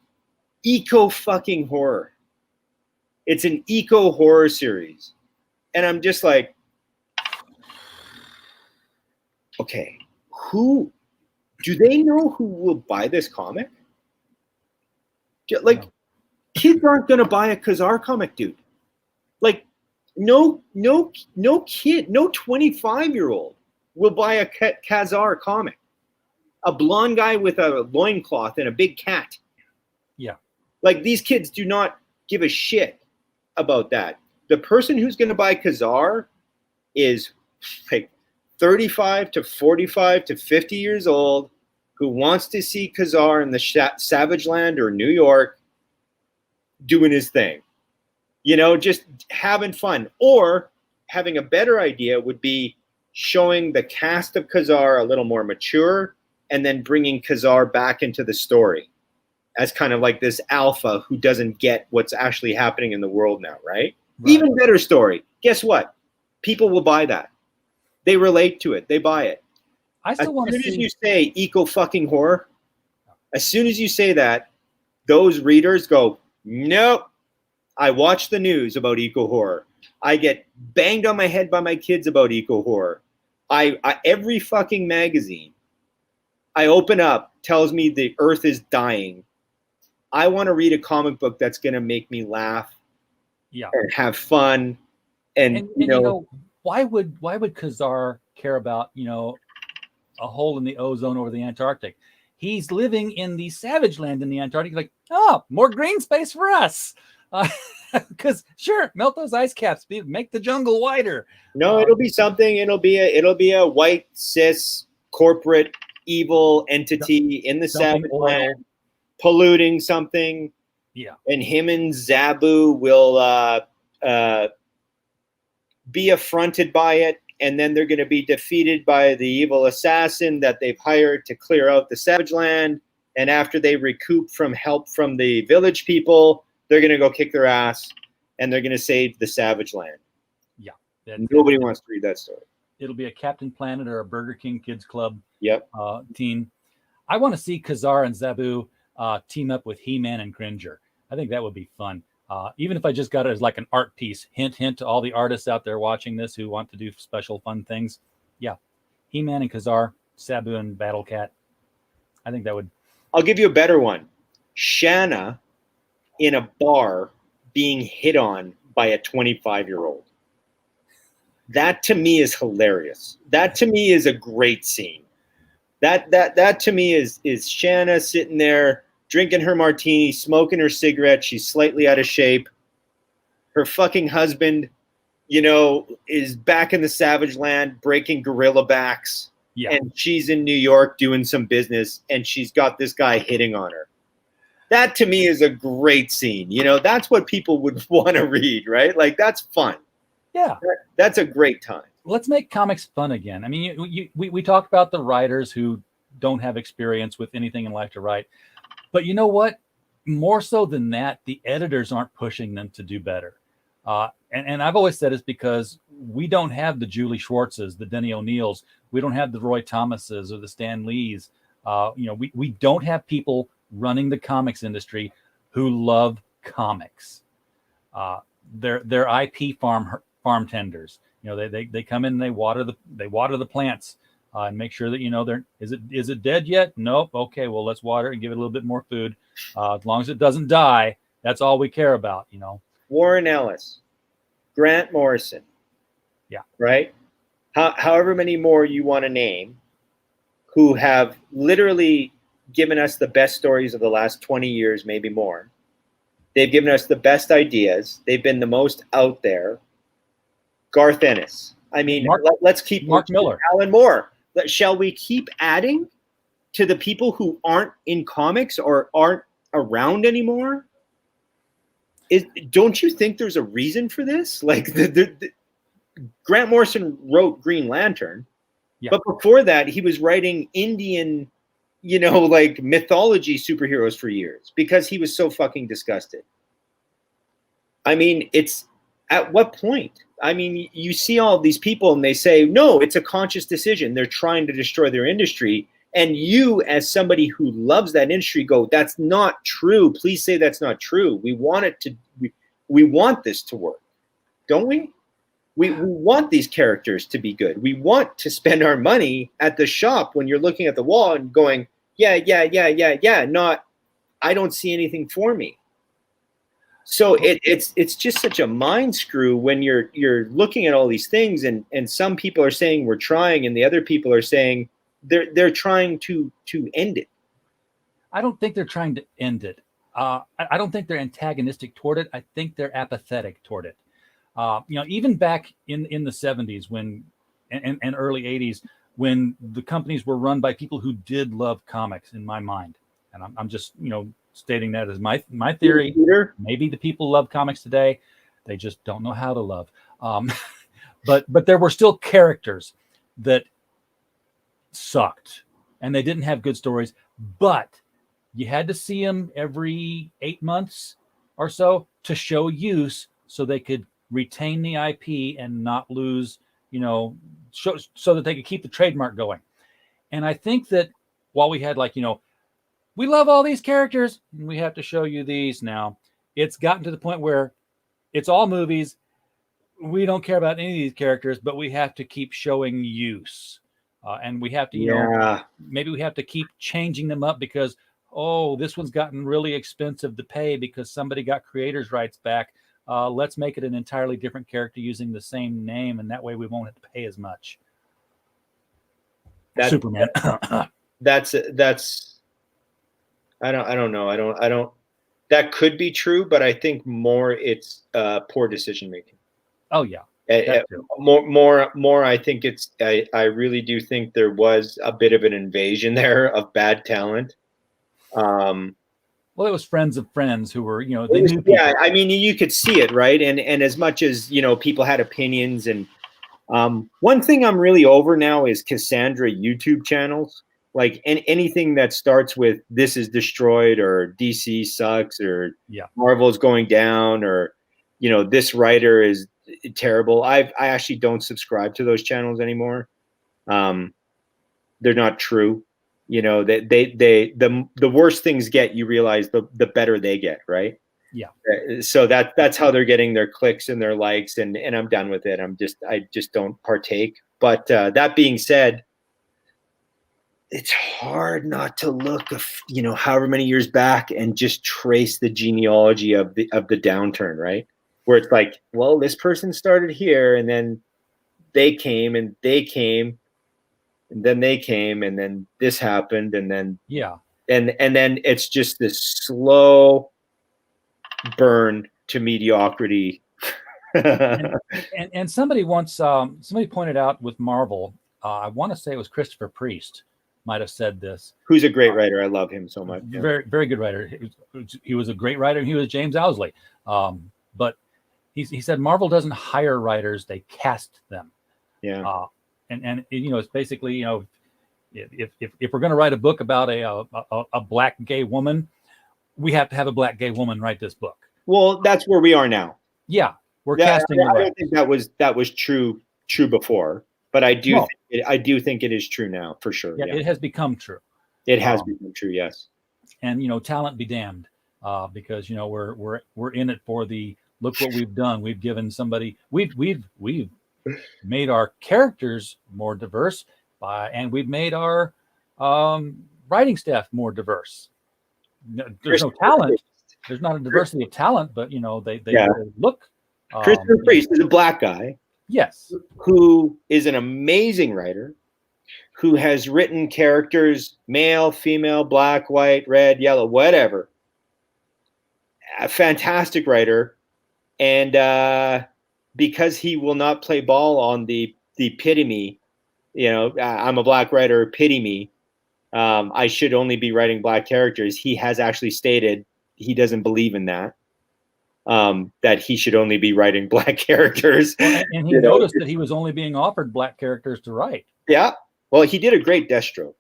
eco-fucking horror. It's an eco-horror series. And I'm just like, okay, do they know who will buy this comic? Like, kids aren't going to buy a Khazar comic, dude. Like, no kid, no 25-year-old will buy a Khazar comic. A blonde guy with a loincloth and a big cat. Yeah. Like, these kids do not give a shit about that. The person who's going to buy Khazar is like 35 to 45 to 50 years old who wants to see Khazar in the Savage Land or New York doing his thing. Just having fun. Or having a better idea would be showing the cast of Khazar a little more mature and then bringing Khazar back into the story as kind of like this alpha who doesn't get what's actually happening in the world now, right? Even better story. Guess what? People will buy that. They relate to it. They buy it. I still want to see. As soon as you say eco-fucking-horror, as soon as you say that, those readers go, nope. I watched the news about eco-horror. I get banged on my head by my kids about eco horror. I every fucking magazine I open up tells me the earth is dying. I want to read a comic book that's going to make me laugh, and have fun, and you know, why would Khazar care about, you know, a hole in the ozone over the Antarctic? He's living in the savage land in the Antarctic. Like, oh, more green space for us. Because sure, melt those ice caps, make the jungle wider. No, it'll be something. It'll be a white cis corporate evil entity in the savage land polluting something. Yeah, and him and Zabu will be affronted by it, and then they're going to be defeated by the evil assassin that they've hired to clear out the savage land. And after they recoup from help from the village people, they're going to go kick their ass, and they're going to save the savage land. Yeah. Nobody wants to read that story. It'll be a Captain Planet or a Burger King Kids Club team. I want to see Khazar and Zabu team up with He-Man and Cringer. I think that would be fun. Even if I just got it as like an art piece, hint to all the artists out there watching this who want to do special fun things. Yeah. He-Man and Khazar, Sabu and Battle Cat. I think that would. I'll give you a better one. Shanna in a bar being hit on by a 25-year-old. That to me is hilarious. That to me is a great scene. That to me is Shanna sitting there drinking her martini, smoking her cigarette. She's slightly out of shape. Her fucking husband, you know, is back in the savage land breaking gorilla backs. Yeah. And she's in New York doing some business, and she's got this guy hitting on her. That to me is a great scene. You know, that's what people would want to read, right? Like, that's fun. Yeah. That's a great time. Let's make comics fun again. I mean, we talked about the writers who don't have experience with anything in life to write. But you know what? More so than that, the editors aren't pushing them to do better. And I've always said it's because we don't have the Julie Schwartzes, the Denny O'Neills. We don't have the Roy Thomases or the Stan Lees. You know, we don't have people running the comics industry who love comics. They're IP farm tenders. You know, they come in and they water the plants and make sure that, you know, is it dead yet? Nope. Okay, well, let's water it and give it a little bit more food. As long as it doesn't die, that's all we care about, you know. Warren Ellis, Grant Morrison. Yeah. Right? However many more you want to name, who have literally given us the best stories of the last 20 years, maybe more. They've given us the best ideas. They've been the most out there. Garth Ennis. I mean, let's keep Mark Miller. Alan Moore. Shall we keep adding to the people who aren't in comics or aren't around anymore? Don't you think there's a reason for this? Like, Grant Morrison wrote Green Lantern, but before that, he was writing Indian, you know, like mythology superheroes for years because he was so fucking disgusted. I mean, it's at what point? I mean, you see all of these people and they say, no, it's a conscious decision. They're trying to destroy their industry. And you, as somebody who loves that industry, go, that's not true. Please say that's not true. We want it to, we want this to work, don't we? We want these characters to be good. We want to spend our money at the shop when you're looking at the wall and going, yeah, not, I don't see anything for me. So it's just such a mind screw when you're looking at all these things, and some people are saying we're trying, and the other people are saying they're trying to end it. I don't think they're trying to end it. I don't think they're antagonistic toward it. I think they're apathetic toward it. You know, even back in the 70s when and early 80s, when the companies were run by people who did love comics, in my mind, and I'm just, you know, stating that as my theory. Maybe the people love comics today, they just don't know how to love. But there were still characters that sucked, and they didn't have good stories. But you had to see them every 8 months or so to show use, so they could retain the IP and not lose, you know, so that they could keep the trademark going. And I think that while we had, like, you know, we love all these characters, and we have to show you these now, it's gotten to the point where it's all movies. we don't care about any of these characters, but we have to keep showing use. And we have to, you know, maybe we have to keep changing them up because, oh, this one's gotten really expensive to pay because somebody got creators' rights back. Let's make it an entirely different character using the same name, and that way we won't have to pay as much. Superman. That's I don't know. That could be true, but I think more it's poor decision making. Oh yeah. More. I think it's. I really do think there was a bit of an invasion there of bad talent. Well, it was friends of friends who were, you know, they knew people. Yeah, I mean, you could see it, right? And as much as, you know, people had opinions, and one thing I'm really over now is Cassandra YouTube channels. Like anything that starts with "this is destroyed" or "DC sucks" or "Marvel's going down" or, you know, "this writer is terrible." I actually don't subscribe to those channels anymore. They're not true. You know, the worse things get, you realize the better they get, right? Yeah. So that's how they're getting their clicks and their likes, and I'm done with it. I just don't partake. But that being said, it's hard not to look, you know, however many years back and just trace the genealogy of the downturn, right? Where it's like, well, this person started here, and then they came, and they came, and then they came, and then this happened, and then and then it's just this slow burn to mediocrity. and somebody once somebody pointed out with Marvel, I want to say it was Christopher Priest might have said this. Who's a great writer. I love him so much. Very, very good writer. He was a great writer, and he was James Owsley. But he said Marvel doesn't hire writers; they cast them. Yeah. And you know, it's basically, you know, if we're going to write a book about a black gay woman, we have to have a black gay woman write this book. Well, that's where we are now. Yeah, we're casting. I don't think that was true before. But I do think it is true now, for sure. Yeah, it has become true. It has become true, yes. And, you know, talent be damned, because, you know, we're in it for the look what we've done. We've given somebody we've made our characters more diverse and we've made our writing staff more diverse. There's no talent. There's not a diversity of talent, but, you know, they look. Christopher Priest is a black guy. Yes. Who is an amazing writer, who has written characters, male, female, black, white, red, yellow, whatever. A fantastic writer. And because he will not play ball on the pity me, you know, I'm a black writer, pity me, I should only be writing black characters. He has actually stated he doesn't believe in that. That he should only be writing black characters. And he noticed that he was only being offered black characters to write. Yeah. Well, he did a great Deathstroke.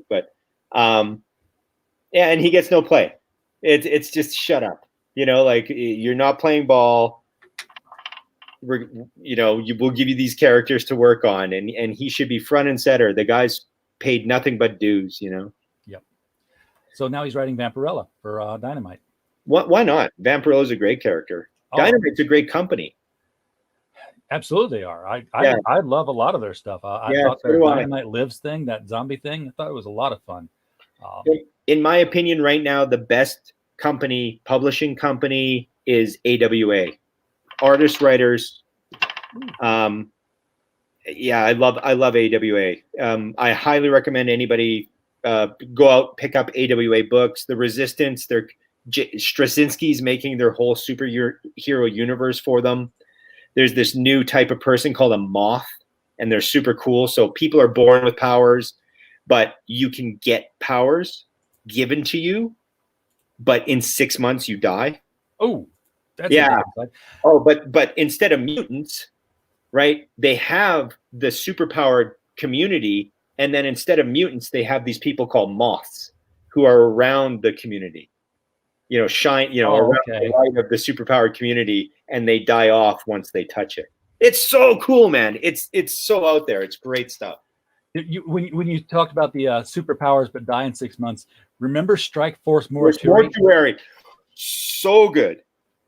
But and he gets no play. It's just shut up. You know, like, you're not playing ball. You know, we'll give you these characters to work on, and he should be front and center. The guy's paid nothing but dues, you know. Yep. So now he's writing Vampirella for Dynamite. Why not? Vampirella is a great character. Dynamite's a great company. Absolutely, they are. I love a lot of their stuff. I thought their Dynamite Lives thing, that zombie thing, I thought it was a lot of fun. In my opinion, right now, the best publishing company is AWA. Artists, writers. I love AWA. I highly recommend anybody go out, pick up AWA books. The Resistance, Straczynski's making their whole superhero universe for them. There's this new type of person called a moth, and they're super cool. So people are born with powers, but you can get powers given to you, but in 6 months you die. Oh, that's but instead of mutants, right? They have the superpowered community, and then instead of mutants, they have these people called moths who are around the community. You know, around the light of the superpowered community, and they die off once they touch it. It's so cool, man. It's so out there. It's great stuff. When you talked about the superpowers but die in 6 months, remember Strike Force Mortuary? So good.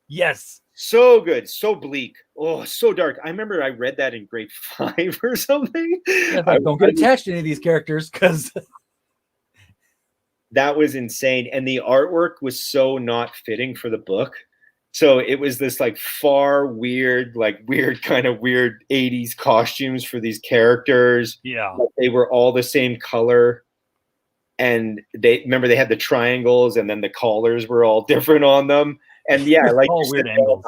Yes. So good, so bleak. Oh, so dark. I remember I read that in grade 5 or something. Yeah, like, don't get attached to any of these characters because that was insane. And the artwork was so not fitting for the book. So it was this like weird kind of weird 80s costumes for these characters. yeah, But they were all the same color. And they had the triangles, and then the collars were all different on them. And yeah, like all weird angles.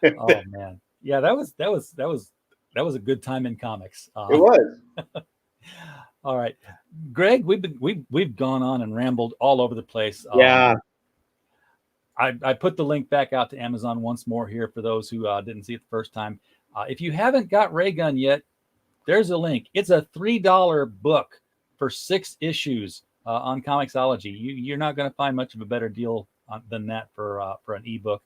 Oh man, yeah, that was a good time in comics. It was. All right, Greg, we've gone on and rambled all over the place. Yeah. I put the link back out to Amazon once more here for those who didn't see it the first time. If you haven't got RAYGUN yet, there's a link. It's a $3 book for 6 issues on Comixology. You're not going to find much of a better deal than that for an ebook.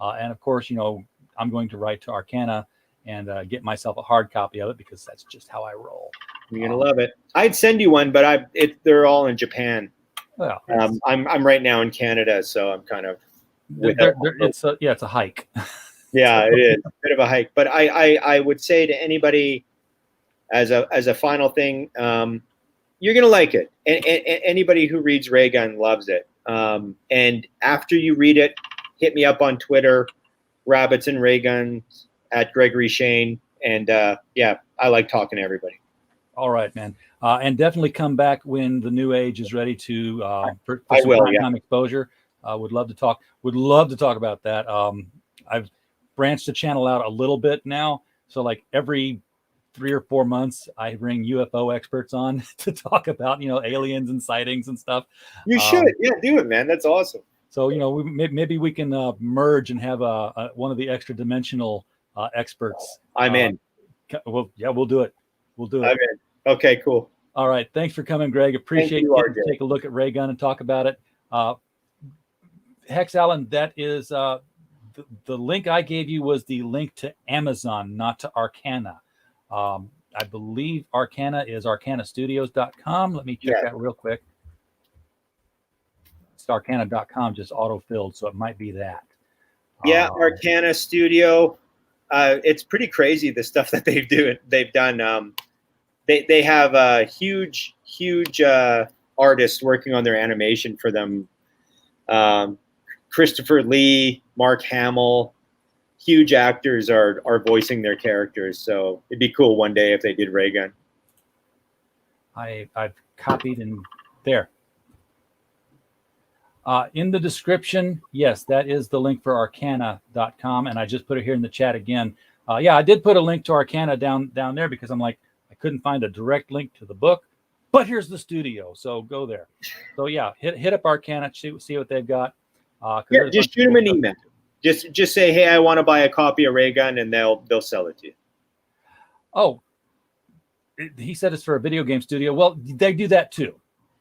And of course, I'm going to write to Arcana and get myself a hard copy of it because that's just how I roll. You're gonna love it. I'd send you one, but they're all in Japan. Well, I'm right now in Canada, so I'm kind of. It's a hike. Yeah, it is a bit of a hike. But I would say to anybody, as a final thing, you're gonna like it. And anybody who reads RAYGUN loves it. And after you read it, hit me up on Twitter, Rabbits and RAYGUN at Gregory Schoen. And yeah, I like talking to everybody. All right, man. And definitely come back when the new age is ready to for I some will, primetime exposure. Would love to talk about that. I've branched the channel out a little bit now. So like every 3 or 4 months, I bring UFO experts on to talk about, aliens and sightings and stuff. You should. Yeah, do it, man. That's awesome. So, maybe we can merge and have one of the extra dimensional experts. I'm in. Well, yeah, we'll do it. I'm in. Okay, cool. All right. Thanks for coming, Greg. Appreciate you getting to take a look at RAYGUN and talk about it. Hex Allen, that is the link I gave you was the link to Amazon, not to Arcana. I believe Arcana is arcanastudios.com. Let me check that real quick. It's arcana.com, just auto-filled, so it might be that. Yeah, Arcana Studio. It's pretty crazy, the stuff that they've done. They have a huge artists working on their animation for them. Christopher Lee, Mark Hamill, huge actors are voicing their characters. So it'd be cool one day if they did RAYGUN. I've copied in there. In the description, yes, that is the link for arcana.com. And I just put it here in the chat again. Yeah, I did put a link to Arcana down there because I'm like, I couldn't find a direct link to the book, but here's the studio. So go there. So yeah, hit up Arcana, see what they've got. Yeah, just shoot them an email. Just say, hey, I want to buy a copy of RAYGUN, and they'll sell it to you. Oh, he said it's for a video game studio. Well, they do that too.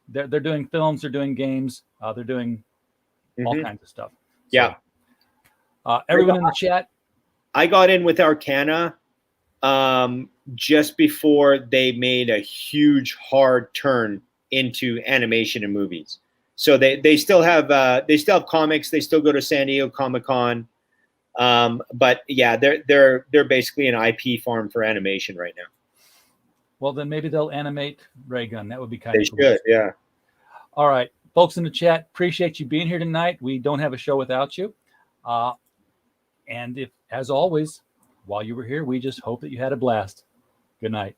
They're doing films, they're doing games, they're doing all kinds of stuff. So, yeah. Everyone in the chat. I got in with Arcana just before they made a huge hard turn into animation and movies. So they still have comics. They still go to San Diego Comic-Con. But yeah, they're basically an IP farm for animation right now. Well, then maybe they'll animate RAYGUN. That would be kind of cool. They should, yeah. All right, folks in the chat, appreciate you being here tonight. We don't have a show without you. And as always, while you were here, we just hope that you had a blast. Good night.